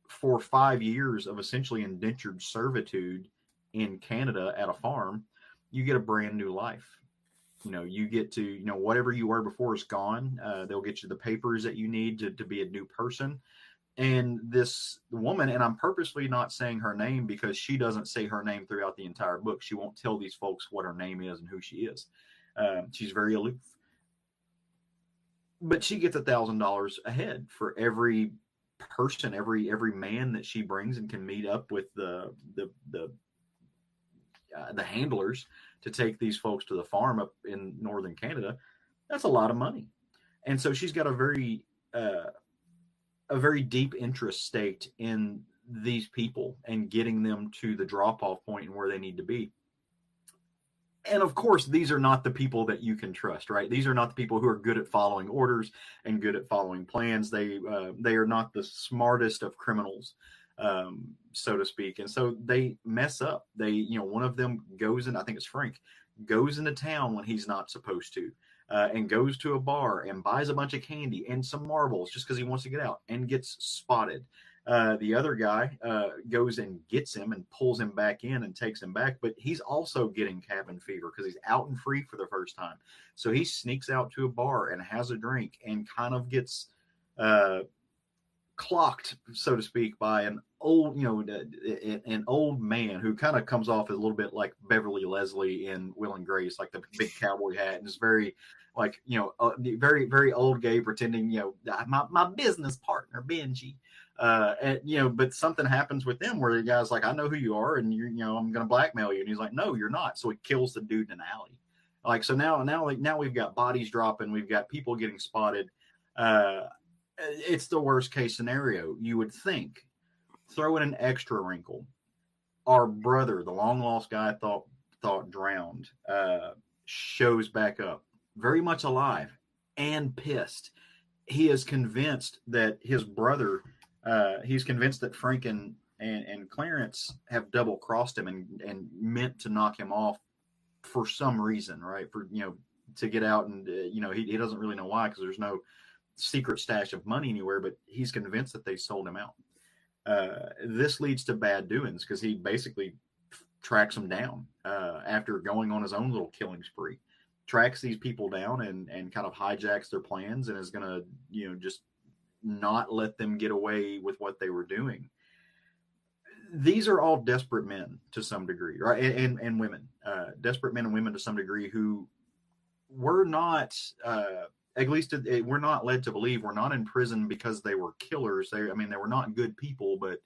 for 5 years of essentially indentured servitude in Canada at a farm, you get a brand new life. You get to, whatever you were before is gone. They'll get you the papers that you need to be a new person. And this woman, and I'm purposely not saying her name because she doesn't say her name throughout the entire book. She won't tell these folks what her name is and who she is. She's very aloof. But she gets $1,000 a head for every person, every man that she brings and can meet up with the handlers to take these folks to the farm up in northern Canada. That's a lot of money. And so she's got a very deep interest staked in these people and getting them to the drop-off point and where they need to be. And of course, these are not the people that you can trust, right? These are not the people who are good at following orders and good at following plans. They are not the smartest of criminals, so to speak. And so they mess up. One of them goes in, I think it's Frank, goes into town when he's not supposed to, and goes to a bar and buys a bunch of candy and some marbles just because he wants to get out, and gets spotted. The other guy goes and gets him and pulls him back in and takes him back, but he's also getting cabin fever because he's out and free for the first time. So he sneaks out to a bar and has a drink and kind of gets clocked, so to speak, by an old man who kind of comes off as a little bit like Beverly Leslie in Will and Grace, like the big cowboy hat, and is very very, very old gay, pretending, my business partner, Benji. But something happens with them where the guy's like, I know who you are, and I'm going to blackmail you. And he's like, no, you're not. So he kills the dude in an alley. Like, so now we've got bodies dropping. We've got people getting spotted. It's the worst case scenario, you would think. Throw in an extra wrinkle. Our brother, the long lost guy thought drowned, shows back up, very much alive and pissed. He is convinced that his brother, he's convinced that Frank and Clarence have double crossed him and meant to knock him off for some reason, right? To get out, and he doesn't really know why, because there's no secret stash of money anywhere, but he's convinced that they sold him out. This leads to bad doings, because he basically tracks them down after going on his own little killing spree, tracks these people down and kind of hijacks their plans, and is going to, just not let them get away with what they were doing. These are all desperate men to some degree, right? And women, desperate men and women to some degree, who were not, at least we're not led to believe, were not in prison because they were killers. They were not good people, but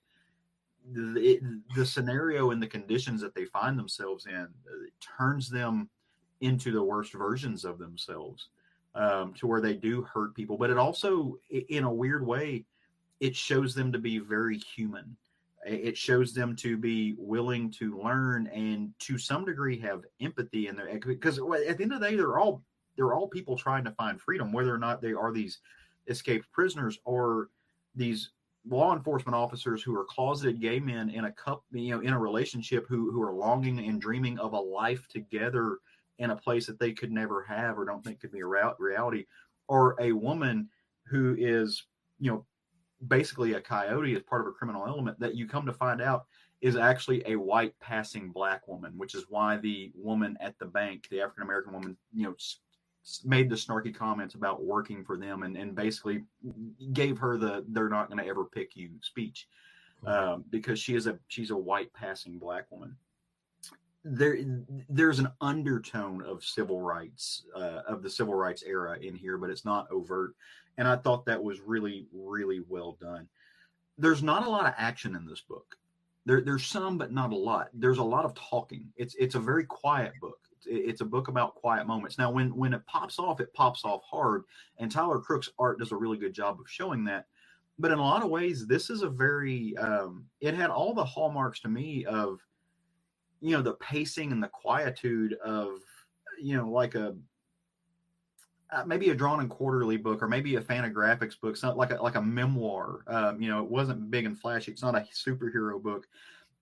the scenario and the conditions that they find themselves in turns them into the worst versions of themselves, to where they do hurt people. But it also, in a weird way, it shows them to be very human. It shows them to be willing to learn and to some degree have empathy in there, because at the end of the day, they're all people trying to find freedom, whether or not they are these escaped prisoners or these law enforcement officers who are closeted gay men in a relationship, who are longing and dreaming of a life together in a place that they could never have or don't think could be a reality, or a woman who is, basically a coyote as part of a criminal element, that you come to find out is actually a white passing black woman, which is why the woman at the bank, the African American woman, made the snarky comments about working for them, and basically gave her the "they're not going to ever pick you" speech, because she's a white passing black woman. There's an undertone of civil rights, of the civil rights era in here, but it's not overt. And I thought that was really, really well done. There's not a lot of action in this book. There's some, but not a lot. There's a lot of talking. It's a very quiet book. It's a book about quiet moments. Now, when it pops off hard, and Tyler Crook's art does a really good job of showing that. But in a lot of ways, this is a very, it had all the hallmarks to me of, the pacing and the quietude of, like maybe a drawn and quarterly book, or maybe a Fantagraphics book. It's not like a memoir. It wasn't big and flashy. It's not a superhero book.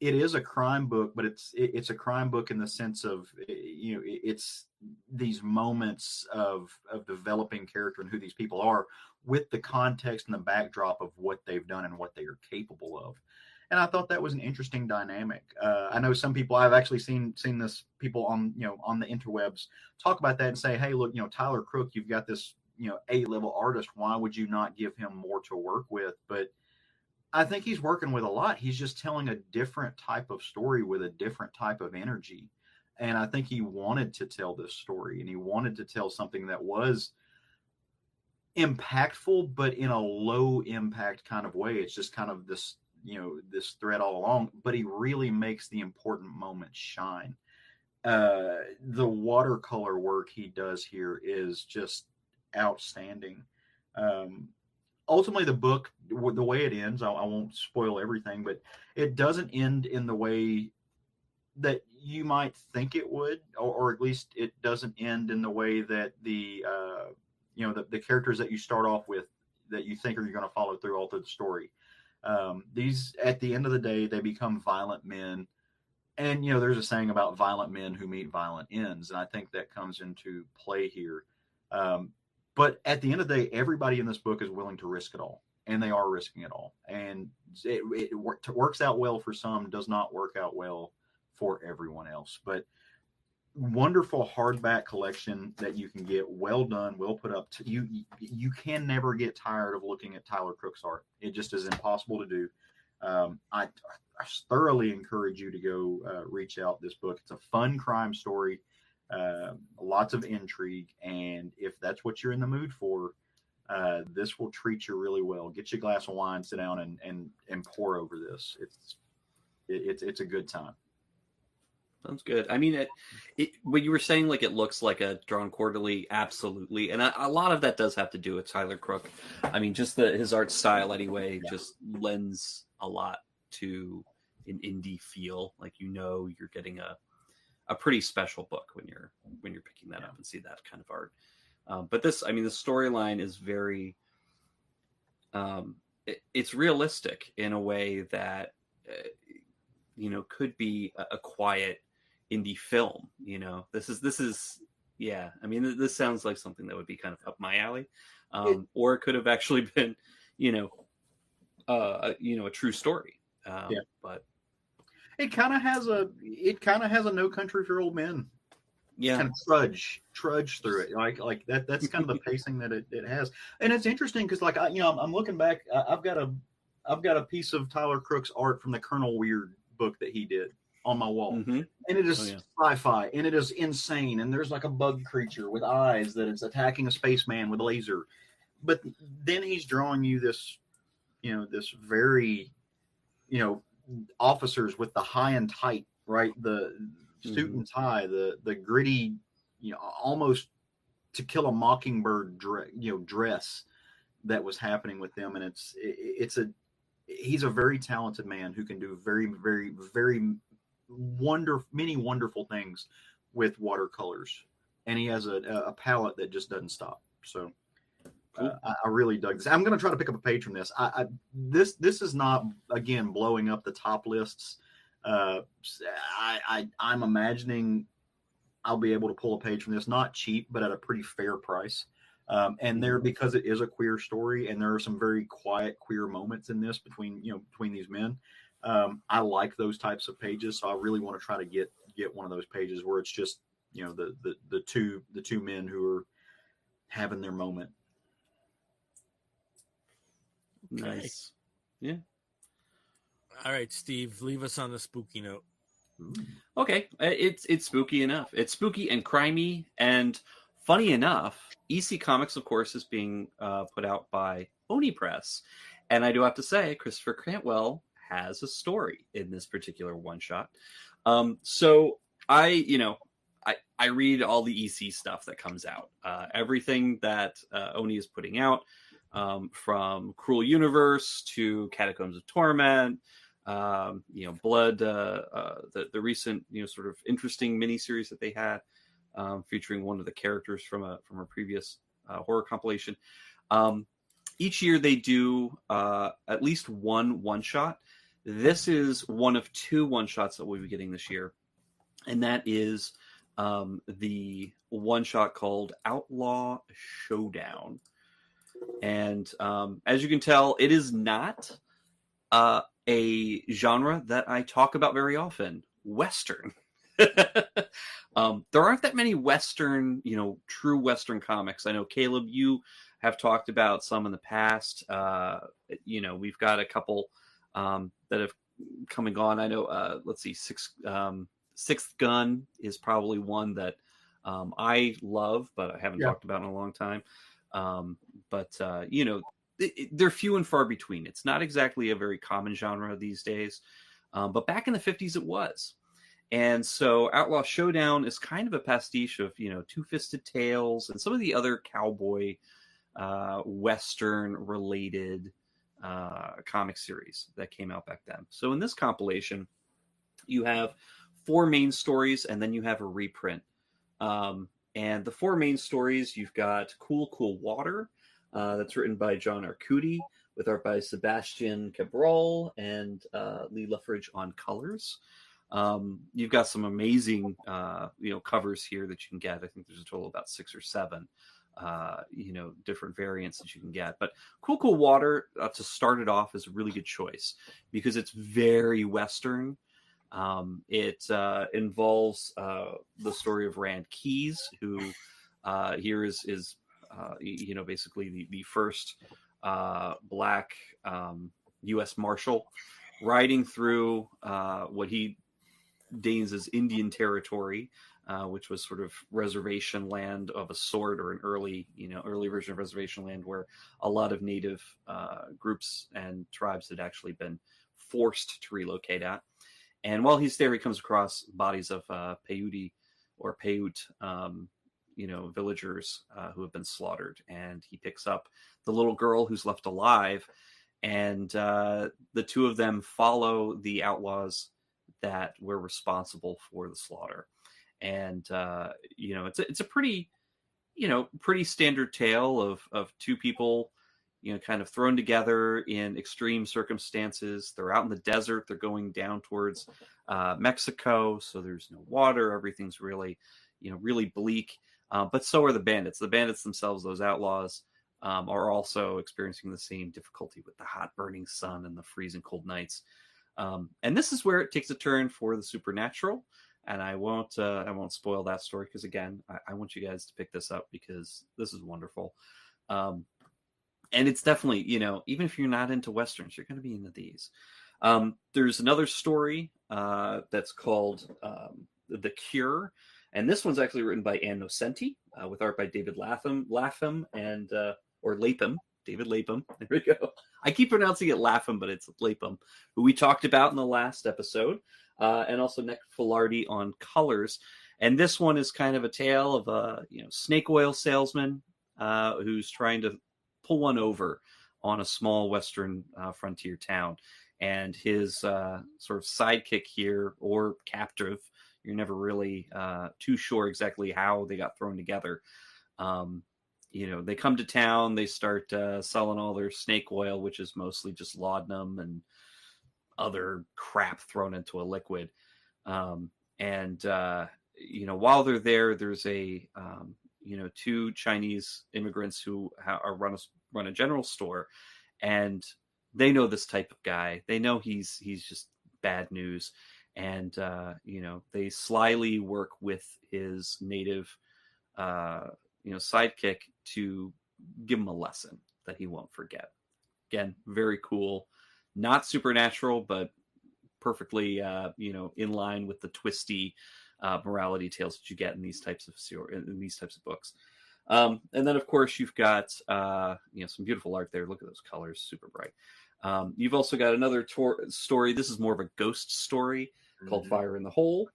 It is a crime book, but it's a crime book in the sense of, it's these moments of developing character and who these people are, with the context and the backdrop of what they've done and what they are capable of. And I thought that was an interesting dynamic. I know some people, I've actually seen this, people on the interwebs talk about that and say, hey, look, Tyler Crook, you've got this, A-level artist. Why would you not give him more to work with? But I think he's working with a lot. He's just telling a different type of story with a different type of energy. And I think he wanted to tell this story, and he wanted to tell something that was impactful, but in a low impact kind of way. It's just kind of this, this thread all along, but he really makes the important moments shine. The watercolor work he does here is just outstanding. Ultimately, the book, the way it ends, I won't spoil everything, but it doesn't end in the way that you might think it would, or at least it doesn't end in the way that the characters that you start off with, that you think are going to follow through all through the story. These, at the end of the day, they become violent men. And, there's a saying about violent men who meet violent ends. And I think that comes into play here. But at the end of the day, everybody in this book is willing to risk it all. And they are risking it all. And it works out well for some, does not work out well for everyone else. But wonderful hardback collection that you can get, well done, well put up. You can never get tired of looking at Tyler Crook's art. It just is impossible to do. I thoroughly encourage you to go reach out this book. It's a fun crime story, lots of intrigue, and if that's what you're in the mood for, this will treat you really well. Get you a glass of wine, sit down, and pour over this. It's a good time. Sounds good. I mean, when you were saying like it looks like a drawn quarterly, absolutely, and a lot of that does have to do with Tyler Crook. I mean, just his art style anyway, just lends a lot to an indie feel. Like you're getting a pretty special book when you're picking that up and see that kind of art. But this, I mean, the storyline is very, it's realistic in a way that could be a quiet indie film, you know, this is yeah. I mean, this sounds like something that would be kind of up my alley, or it could have actually been, you know, a true story. But it kind of has a No Country for Old Men. Yeah, kind of trudge through it like that. That's kind of the pacing that it has, and it's interesting because like I'm looking back. I've got a piece of Tyler Crook's art from the Colonel Weird book that he did on my wall, and it is sci-fi, and it is insane, and there's like a bug creature with eyes that is attacking a spaceman with a laser, but then he's drawing you this, this very, officers with the high and tight, right, the suit and tie, the gritty, almost To Kill a Mockingbird dress that was happening with them, and he's a very talented man who can do very, very, very many wonderful things with watercolors, and he has a palette that just doesn't stop. So I really dug this. I'm going to try to pick up a page from this. This is not, again, blowing up the top lists. I'm imagining I'll be able to pull a page from this, not cheap, but at a pretty fair price. And because it is a queer story, and there are some very quiet queer moments in this between these men. I like those types of pages, so I really want to try to get one of those pages where it's just the two men who are having their moment. Nice. Yeah. All right, Steve, leave us on the spooky note. Okay, it's spooky enough. It's spooky and crimey, and funny enough, EC Comics, of course, is being put out by Oni Press, and I do have to say, Christopher Cantwell has a story in this particular one shot. So I read all the EC stuff that comes out, everything that Oni is putting out, from Cruel Universe to Catacombs of Torment. Blood, the recent, sort of interesting miniseries that they had, featuring one of the characters from a previous horror compilation. Each year they do at least one shot. This is one of 2 one-shots that we'll be getting this year, and that is the one shot called Outlaw Showdown. And as you can tell, it is not a genre that I talk about very often, Western. There aren't that many Western, true Western comics. I know, Caleb, you have talked about some in the past. We've got a couple that have come and gone. I know, let's see, Sixth Gun is probably one that I love, but I haven't talked about in a long time. They're few and far between. It's not exactly a very common genre these days, but back in the 50s it was. And so Outlaw Showdown is kind of a pastiche of, Two-Fisted Tales and some of the other cowboy Western related comic series that came out back then. So in this compilation, you have 4 main stories, and then you have a reprint. And the 4 main stories, you've got Cool Water, that's written by John Arcudi, with art by Sebastian Cabral and Lee Luffridge on colors. You've got some amazing, covers here that you can get. I think there's a total of about 6 or 7, different variants that you can get. But Cool Water, to start it off, is a really good choice because it's very Western. It involves the story of Rand Keyes, who here is basically the first black U.S. Marshal riding through what he deigns as Indian territory, which was sort of reservation land of a sort, or an early version of reservation land where a lot of native groups and tribes had actually been forced to relocate at. And while he's there, he comes across bodies of Paiute villagers who have been slaughtered. And he picks up the little girl who's left alive. And the 2 of them follow the outlaws that were responsible for the slaughter. And, it's a pretty standard tale of 2 people, kind of thrown together in extreme circumstances. They're out in the desert. They're going down towards Mexico, so there's no water. Everything's really, really bleak. But so are the bandits. The bandits themselves, those outlaws, are also experiencing the same difficulty with the hot, burning sun and the freezing cold nights. And this is where it takes a turn for the supernatural. And I won't spoil that story because, again, I want you guys to pick this up because this is wonderful. And it's definitely, even if you're not into Westerns, you're going to be into these. There's another story that's called The Cure. And this one's actually written by Ann Nocenti with art by David Lapham and or Lapham. David Lapham. There we go. I keep pronouncing it Lapham, but it's Lapham, who we talked about in the last episode. And also Nick Filardi on colors. And this one is kind of a tale of a snake oil salesman who's trying to pull one over on a small western frontier town. And his sort of sidekick here, or captive, you're never really too sure exactly how they got thrown together. They come to town, they start selling all their snake oil, which is mostly just laudanum and other crap thrown into a liquid. While they're there, there's a two Chinese immigrants who run a general store, and they know this type of guy. They know he's just bad news, and they slyly work with his native sidekick to give him a lesson that he won't forget. Again, very cool. Not supernatural, but perfectly, in line with the twisty morality tales that you get in these types of books. And then, of course, you've got some beautiful art there. Look at those colors, super bright. You've also got another story. This is more of a ghost story called Fire in the Hole,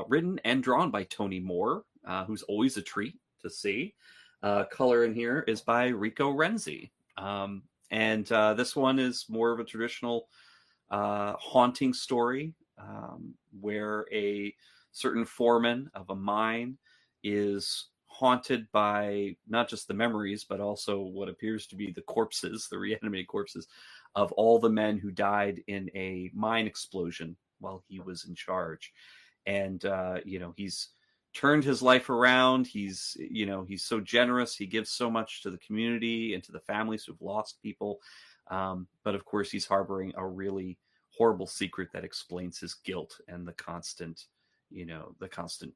written and drawn by Tony Moore, who's always a treat to see. Color in here is by Rico Renzi. And this one is more of a traditional haunting story where a certain foreman of a mine is haunted by not just the memories, but also what appears to be the corpses, the reanimated corpses of all the men who died in a mine explosion while he was in charge. And, he's turned his life around. He's so generous. He gives so much to the community and to the families who've lost people. But of course, he's harboring a really horrible secret that explains his guilt and the constant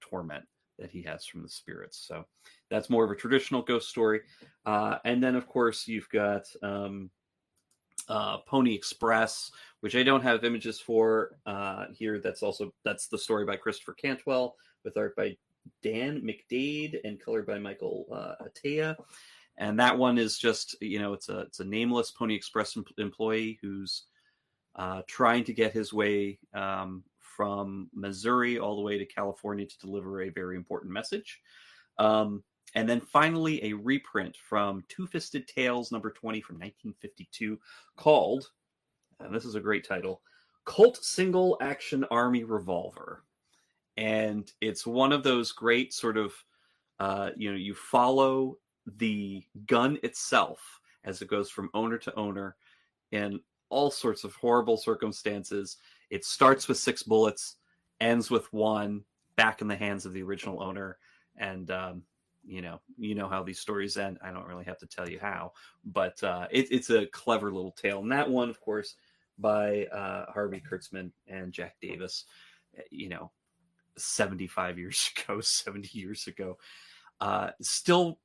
torment that he has from the spirits. So that's more of a traditional ghost story. And then, of course, you've got Pony Express, which I don't have images for here. That's the story by Christopher Cantwell with art by Dan McDade and colored by Michael Atea. And that one is just, it's a nameless Pony Express employee who's trying to get his way from Missouri all the way to California to deliver a very important message. And then finally, a reprint from Two-Fisted Tales number 20 from 1952 called, and this is a great title, Cult Single Action Army Revolver. And it's one of those great sort of, you follow the gun itself as it goes from owner to owner in all sorts of horrible circumstances. It starts with 6 bullets, ends with 1, back in the hands of the original owner. And, you know how these stories end. I don't really have to tell you how, but it's a clever little tale. And that one, of course, by Harvey Kurtzman and Jack Davis, 70 years ago, still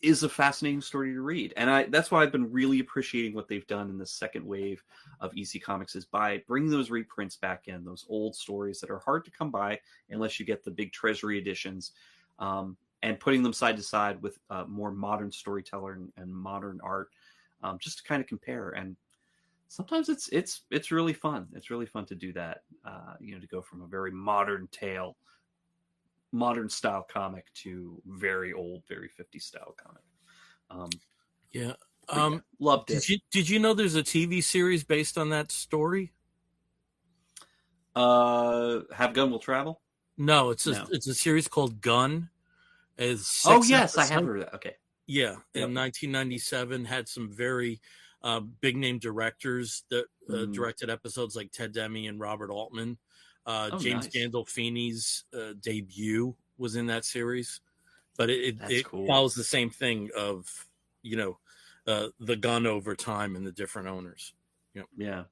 is a fascinating story to read. And that's why I've been really appreciating what they've done in this second wave of EC Comics, is by bringing those reprints back in, those old stories that are hard to come by unless you get the big treasury editions, and putting them side to side with more modern storytelling and modern art, just to kind of compare. And sometimes it's really fun. It's really fun to do that, to go from a very modern tale, modern style comic to very old, very 50s style comic. Loved it. Did you know there's a TV series based on that story? Have Gun Will Travel? No, it's a series called Gun. It's yes, I have heard of that. Okay. Yeah, in 1997, had some very big name directors that directed episodes like Ted Demme and Robert Altman. James Gandolfini's debut was in that series, but it cool. follows the same thing of, the gun over time and the different owners. Yep. Yeah,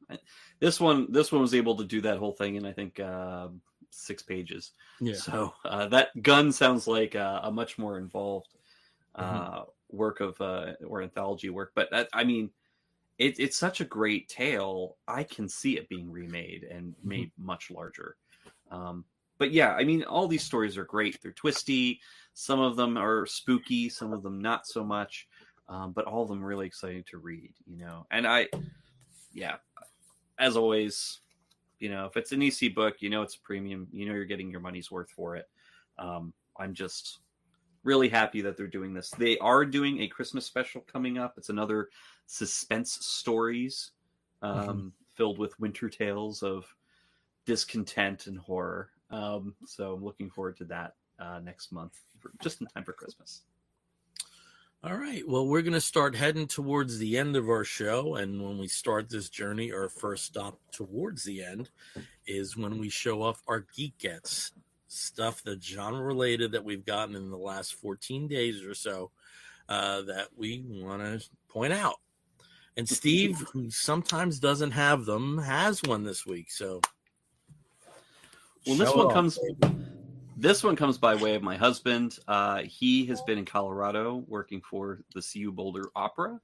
this one was able to do that whole thing in, I think, 6 pages. Yeah. So that gun sounds like a much more involved work of or anthology work. But I mean, it's such a great tale. I can see it being remade and made much larger. But yeah, I mean, all these stories are great. They're twisty. Some of them are spooky. Some of them not so much. But all of them really exciting to read. And as always, if it's an EC book, it's a premium, you're getting your money's worth for it. I'm just really happy that they're doing this. They are doing a Christmas special coming up. It's another suspense stories filled with winter tales of discontent and horror. So I'm looking forward to that next month, just in time for Christmas. All right. Well, we're going to start heading towards the end of our show. And when we start this journey, our first stop towards the end is when we show off our Geek Gets, stuff that's genre related that we've gotten in the last 14 days or so that we want to point out. And Steve, who sometimes doesn't have them, has one this week. So, well, this one comes by way of my husband. He has been in Colorado working for the CU Boulder Opera,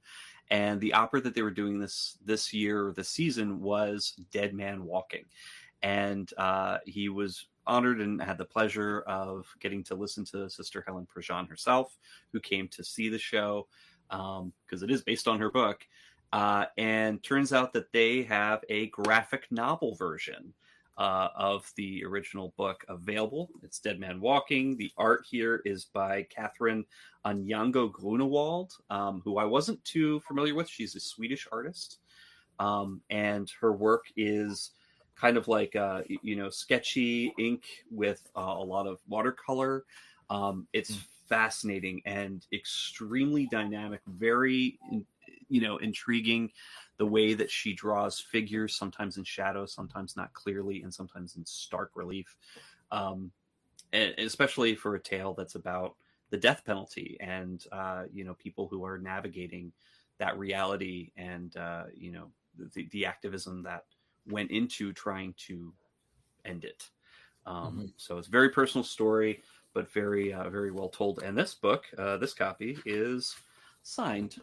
and the opera that they were doing this year, this season, was Dead Man Walking. And he was honored and had the pleasure of getting to listen to Sister Helen Prejean herself, who came to see the show, because it is based on her book. And turns out that they have a graphic novel version of the original book available. It's Dead Man Walking. The art here is by Catherine Anyango Grunewald, who I wasn't too familiar with. She's a Swedish artist. And her work is kind of like, sketchy ink with a lot of watercolor. It's fascinating and extremely dynamic, very, intriguing. The way that she draws figures, sometimes in shadow, sometimes not clearly, and sometimes in stark relief. And especially for a tale that's about the death penalty and, people who are navigating that reality and, the activism that went into trying to end it. So it's a very personal story, but very, very well told. And this book, this copy is signed.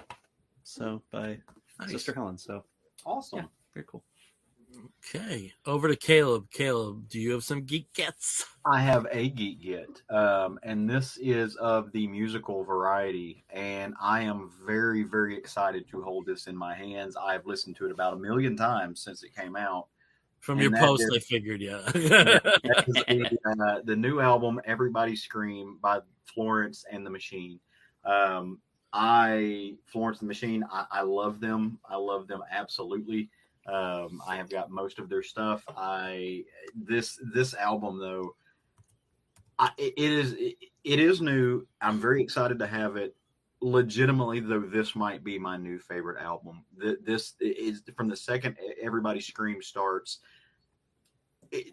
So by Sister Helen. So awesome. Yeah, very cool. Okay. Over to Caleb. Caleb, do you have some Geek Gets? I have a Geek Get. And this is of the musical variety. And I am very, very excited to hold this in my hands. I've listened to it about 1 million times since it came out. From your post, I figured, yeah. The new album, Everybody Scream, by Florence and the Machine. Florence and the Machine, I love them. I love them absolutely. I have got most of their stuff. This album though, it is new. I'm very excited to have it. Legitimately though, this might be my new favorite album. This is from the second Everybody Scream starts.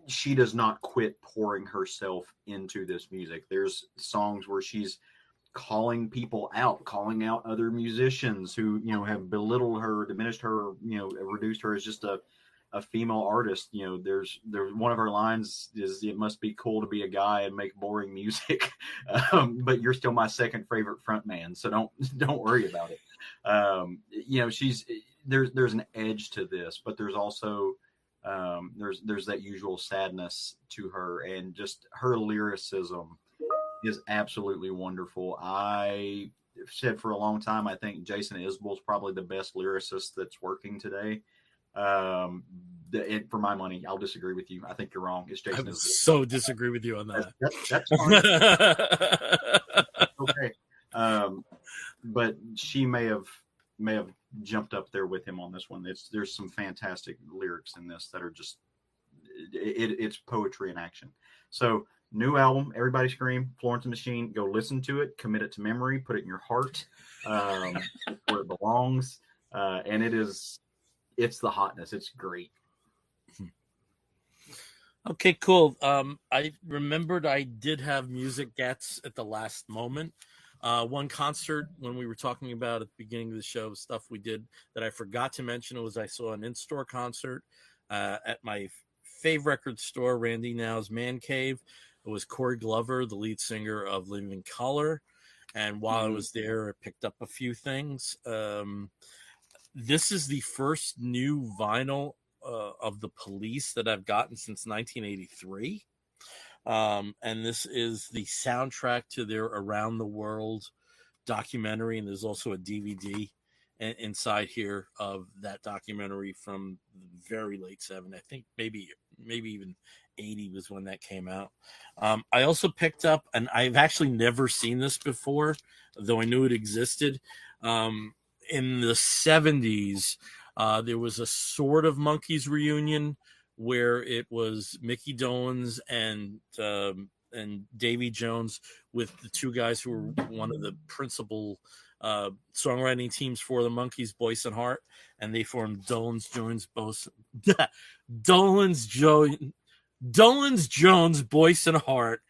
She does not quit pouring herself into this music. There's songs where she's calling people out, calling out other musicians who, have belittled her, diminished her, reduced her as just a female artist. There's one of her lines is, "It must be cool to be a guy and make boring music, but you're still my second favorite frontman, so don't worry about it." There's an edge to this, but there's also there's that usual sadness to her, and just her lyricism is absolutely wonderful. I said for a long time, I think Jason Isbell's probably the best lyricist that's working today. For my money, I'll disagree with you. I think you're wrong. It's Jason Isbell. So disagree with you on that. That's fine. Okay. But she may have jumped up there with him on this one. There's some fantastic lyrics in this that are just it's poetry in action. So new album, Everybody Scream, Florence and the Machine. Go listen to it, commit it to memory, put it in your heart, where it belongs. And it's the hotness. It's great. Okay, cool. I remembered I did have music gets at the last moment. One concert when we were talking about at the beginning of the show, stuff we did that I forgot to mention was I saw an in-store concert at my fave record store, Randy Now's Man Cave. It was Corey Glover, the lead singer of Living Color. And while I was there, I picked up a few things. This is the first new vinyl of the Police that I've gotten since 1983. And this is the soundtrack to their Around the World documentary. And there's also a DVD inside here of that documentary from the very late 70s. I think maybe even 80 was when that came out. I also picked up, and I've actually never seen this before, though I knew it existed. In the 70s, there was a sort of Monkees reunion where it was Mickey Dolenz and Davy Jones with the two guys who were one of the principal songwriting teams for the Monkees, Boyce and Hart, and they formed Dolenz Jones, Boyce and Hart,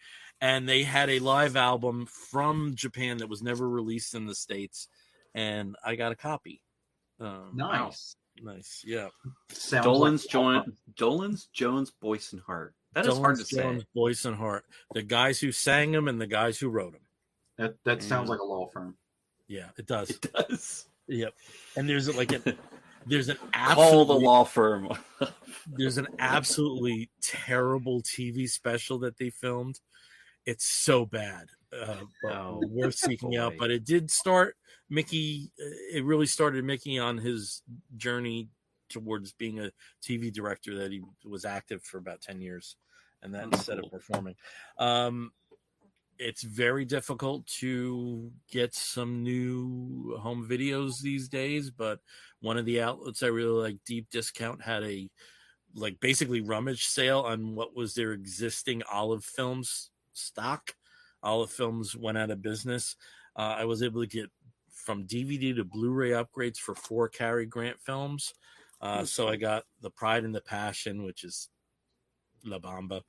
and they had a live album from Japan that was never released in the States, and I got a copy. Nice. Nice, yeah. Dolenz, Jones, Boyce and Hart. That is hard to say. Boyce and Hart. The guys who sang them and the guys who wrote them. That sounds like a law firm. Yeah, it does. It does. Yep. And there's an call the law firm. There's an absolutely terrible TV special that they filmed. It's so bad. Worth seeking out. But it did start Mickey. It really started Mickey on his journey towards being a TV director, that he was active for about 10 years and then instead of performing. It's very difficult to get some new home videos these days, but one of the outlets I really like, Deep Discount, had a basically rummage sale on what was their existing Olive Films stock. Olive Films went out of business. I was able to get from DVD to Blu-ray upgrades for 4 Cary Grant films. So I got The Pride and the Passion, which is La Bamba,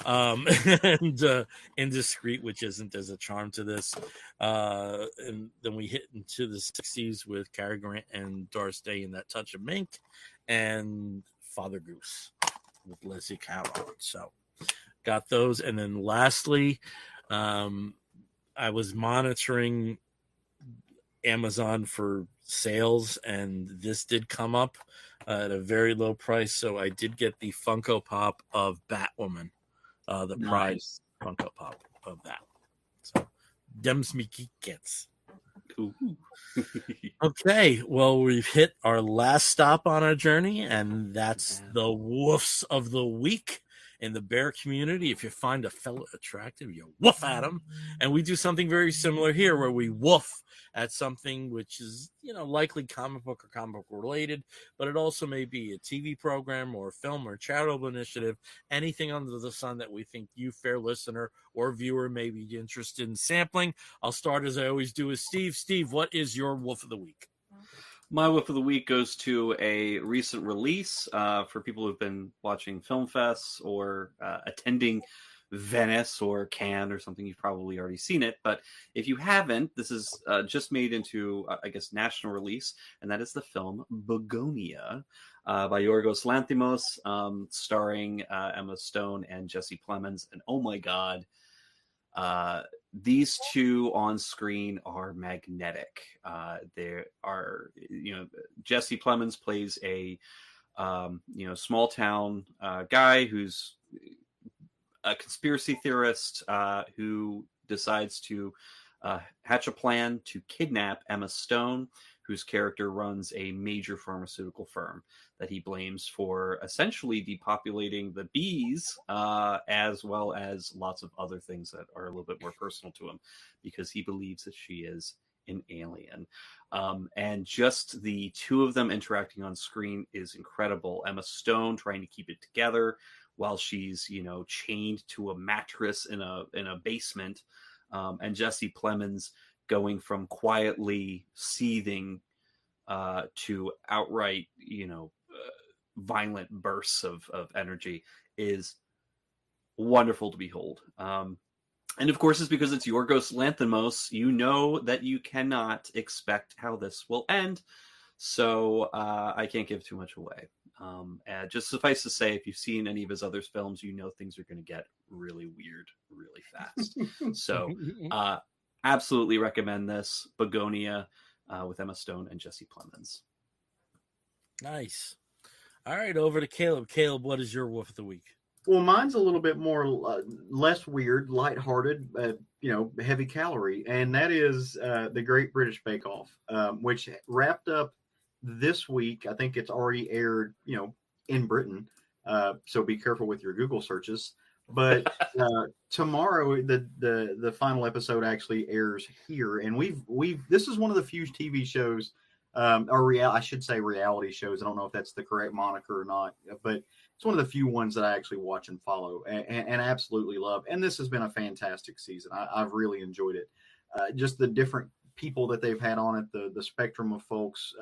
and Indiscreet, which isn't. There's a charm to this. And then we hit into the 60s with Cary Grant and Doris Day in That Touch of Mink, and Father Goose with Leslie Caron. So got those. And then lastly, I was monitoring Amazon for sales, and this did come up at a very low price, so I did get the Funko Pop of Batwoman, the Pride Funko Pop of that. So, dem's me gets. Okay, well, we've hit our last stop on our journey, and that's the woofs of the week. In the bear community, if you find a fellow attractive, you woof at him. And we do something very similar here, where we woof at something which is, likely comic book or comic book related, but it also may be a TV program or a film or a charitable initiative, anything under the sun that we think you, fair listener or viewer, may be interested in sampling. I'll start, as I always do, with Steve. Steve, what is your woof of the week? My whip of the week goes to a recent release for people who've been watching film fests or attending Venice or Cannes or something. You've probably already seen it, but if you haven't, this is just made into, national release, and that is the film Begonia by Yorgos Lanthimos, starring Emma Stone and Jesse Plemons. And oh my God, these two on screen are magnetic. There are, Jesse Plemons plays a, small town guy who's a conspiracy theorist who decides to hatch a plan to kidnap Emma Stone, whose character runs a major pharmaceutical firm that he blames for essentially depopulating the bees, as well as lots of other things that are a little bit more personal to him, because he believes that she is an alien. And just the two of them interacting on screen is incredible. Emma Stone trying to keep it together while she's, chained to a mattress in a basement, and Jesse Plemons going from quietly seething to outright, violent bursts of energy is wonderful to behold. And of course, it's because it's Yorgos Lanthimos. You know that you cannot expect how this will end. So I can't give too much away. And just suffice to say, if you've seen any of his other films, things are going to get really weird really fast. So absolutely recommend this. Begonia with Emma Stone and Jesse Plemons. Nice. All right, over to Caleb. Caleb, what is your Wolf of the Week? Well, mine's a little bit more less weird, lighthearted, heavy calorie, and that is the Great British Bake Off, which wrapped up this week. I think it's already aired, in Britain. So be careful with your Google searches. But tomorrow, the final episode actually airs here, and this is one of the few TV shows, I should say reality shows. I don't know if that's the correct moniker or not, but it's one of the few ones that I actually watch and follow and absolutely love. And this has been a fantastic season. I've really enjoyed it. Just the different people that they've had on it, the spectrum of folks,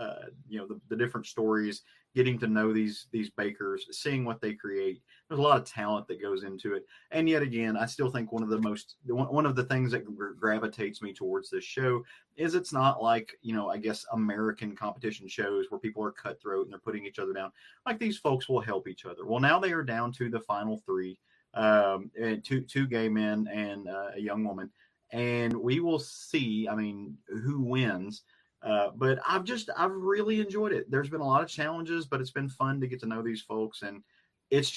the different stories, getting to know these bakers, seeing what they create. There's a lot of talent that goes into it. And yet again, I still think one of the things that gravitates me towards this show is it's not like, I guess American competition shows where people are cutthroat and they're putting each other down. Like, these folks will help each other. Well, now they are down to the final three, and two gay men and a young woman. And we will see, who wins. But I've really enjoyed it. There's been a lot of challenges, but it's been fun to get to know these folks. And it's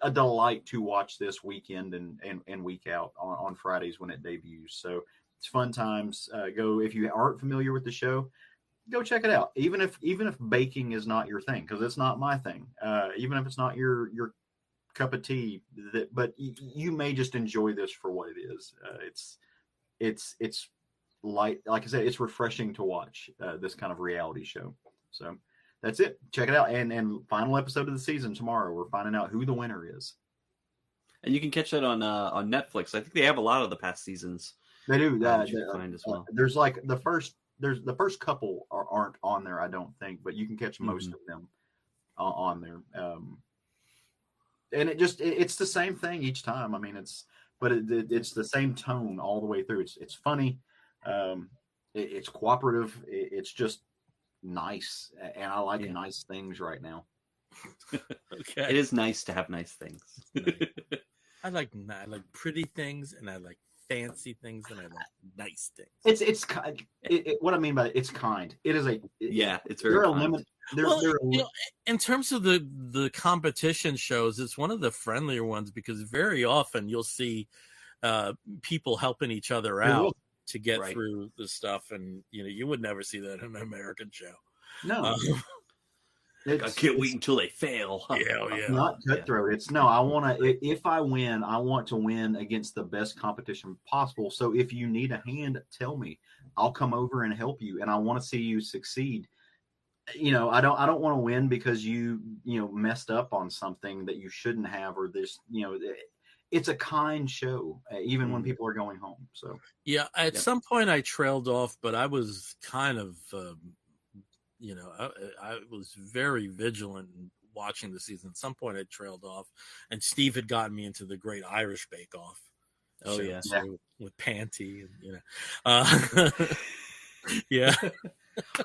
a delight to watch this weekend and week out on Fridays when it debuts. So it's fun times. Go, if you aren't familiar with the show, go check it out. Even if baking is not your thing, because it's not my thing. Even if it's not your cup of tea, but you may just enjoy this for what it is. It's light, like I said, it's refreshing to watch this kind of reality show. So that's it. Check it out. And final episode of the season tomorrow. We're finding out who the winner is. And you can catch that on Netflix. I think they have a lot of the past seasons. They do. Find as well. There's like the first couple aren't on there, I don't think, but you can catch most of them on there. And it's the same thing each time. It's the same tone all the way through. It's funny. It's cooperative. It's just nice, and I like nice things right now. Okay, it is nice to have nice things. I like pretty things, and I like fancy things, and I like nice things. It's kind. What I mean by it's kind. It is it's very kind. In terms of the competition shows, it's one of the friendlier ones because very often you'll see people helping each other out to get through the stuff, and you would never see that in an American show. No, I can't wait until they fail. Yeah. Not cutthroat. It's no. I want to. If I win, I want to win against the best competition possible. So if you need a hand, tell me. I'll come over and help you, and I want to see you succeed. I don't want to win because you messed up on something that you shouldn't have, or this. It's a kind show, even when people are going home. So at some point I trailed off, but I was kind of, I was very vigilant in watching the season. At some point I trailed off, and Steve had gotten me into the Great Irish Bake Off. With Panty, and yeah.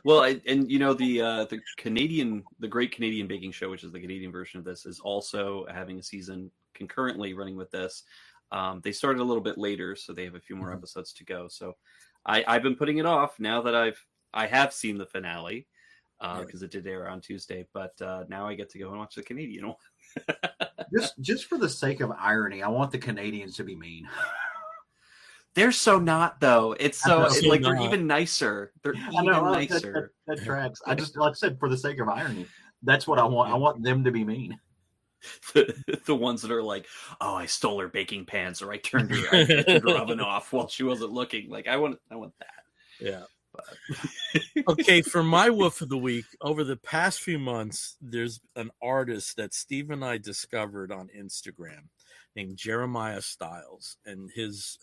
Well, the Great Canadian Baking Show, which is the Canadian version of this, is also having a season concurrently running with this. They started a little bit later, so they have a few more episodes to go. So I've been putting it off now that I have seen the finale because it did air on Tuesday, but now I get to go and watch the Canadian one. just for the sake of irony, I want the Canadians to be mean. They're so not, though. It's they're even nicer. They're even nicer. That tracks. I just, like I said, for the sake of irony, that's what I want. I want them to be mean. The ones that are like, oh, I stole her baking pans, or I turned her oven off while she wasn't looking. Like, I want that. Yeah. But Okay, for my woof of the week, over the past few months, there's an artist that Steve and I discovered on Instagram named Jeremiah Styles, and his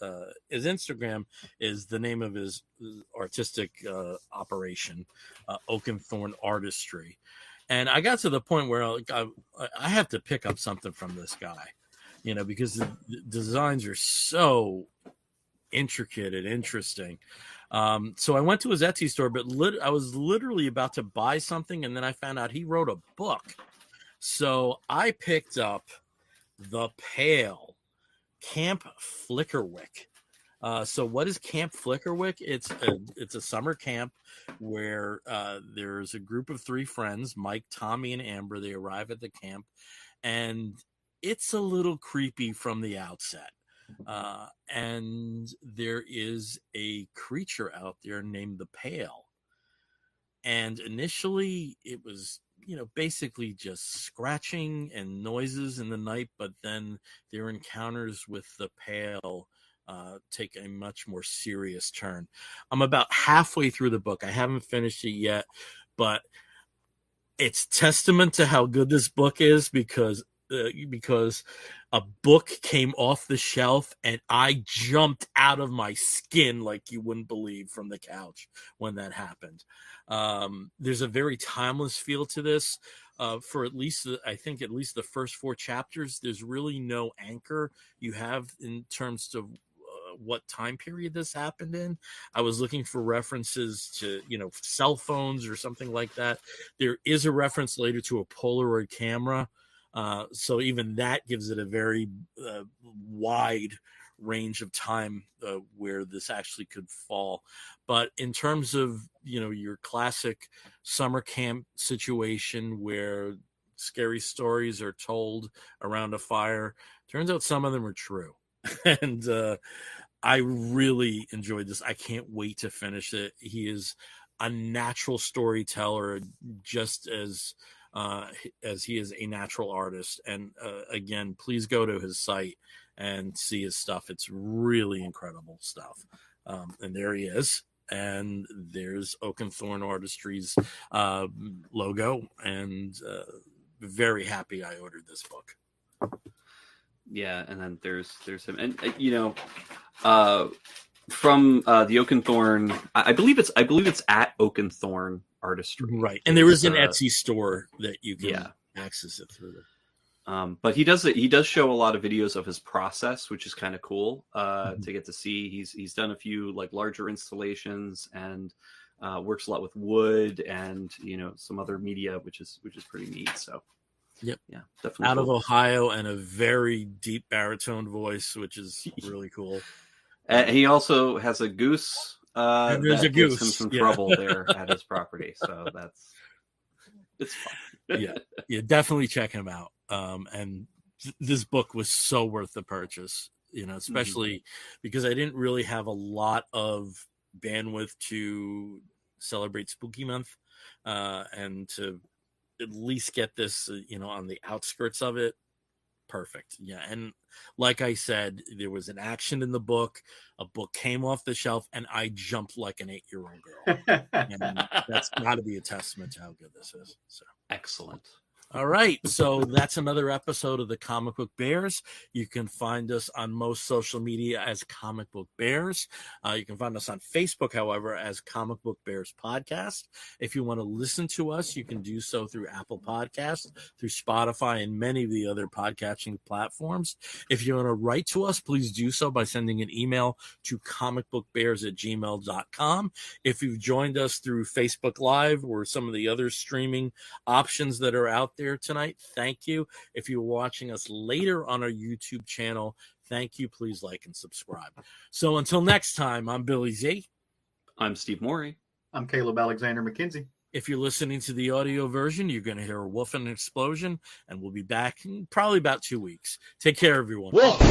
Instagram is the name of his artistic operation, Oakenthorn Artistry. And I got to the point where I have to pick up something from this guy, because the designs are so intricate and interesting. So I went to his Etsy store, but I was literally about to buy something, and then I found out he wrote a book. So I picked up The Pale, Camp Flickerwick. So what is Camp Flickerwick? It's a summer camp where there's a group of 3 friends, Mike, Tommy, and Amber. They arrive at the camp, and it's a little creepy from the outset. And there is a creature out there named the Pale. And initially it was, basically just scratching and noises in the night, but then their encounters with the Pale take a much more serious turn. I'm about halfway through the book. I haven't finished it yet, but it's testament to how good this book is because a book came off the shelf and I jumped out of my skin like you wouldn't believe from the couch when that happened. There's a very timeless feel to this. For at least the first 4 chapters, there's really no anchor you have in terms of what time period this happened in. I was looking for references to, cell phones or something like that. There is a reference later to a Polaroid camera. So even that gives it a very wide range of time where this actually could fall. But in terms of, your classic summer camp situation where scary stories are told around a fire, turns out some of them are true. And I really enjoyed this. I can't wait to finish it. He is a natural storyteller, just as he is a natural artist. And again, please go to his site and see his stuff. It's really incredible stuff. And there he is. And there's Oakenthorn Artistry's logo. And very happy I ordered this book. Yeah, and then there's him, and from the Oakenthorn, I believe it's at Oakenthorn Artistry, right? And there is an Etsy store that you can access it through. But he does show a lot of videos of his process, which is kind of cool to get to see. He's done a few like larger installations and works a lot with wood and some other media, which is pretty neat. So. Yep. Yeah, definitely. Out of Ohio, and a very deep baritone voice, which is really cool. And he also has a goose. And there's that a goose. Gives him some trouble there at his property. So it's fun. Yeah, definitely check him out. And this book was so worth the purchase. Especially because I didn't really have a lot of bandwidth to celebrate Spooky Month, and to at least get this, on the outskirts of it. Perfect. Yeah. And like I said, there was an action in the book. A book came off the shelf and I jumped like an 8-year-old girl. And that's got to be a testament to how good this is. So excellent. All right. So that's another episode of the Comic Book Bears. You can find us on most social media as Comic Book Bears. You can find us on Facebook, however, as Comic Book Bears Podcast. If you want to listen to us, you can do so through Apple Podcasts, through Spotify, and many of the other podcasting platforms. If you want to write to us, please do so by sending an email to comicbookbears@gmail.com. If you've joined us through Facebook Live or some of the other streaming options that are out there tonight, thank you. If you're watching us later on our YouTube channel, thank you. Please like and subscribe. So until next time, I'm Billy Z. I'm Steve Morey. I'm Caleb Alexander McKenzie. If you're listening to the audio version, you're going to hear a woof and an explosion, and we'll be back in probably about 2 weeks. Take care, everyone. Woof.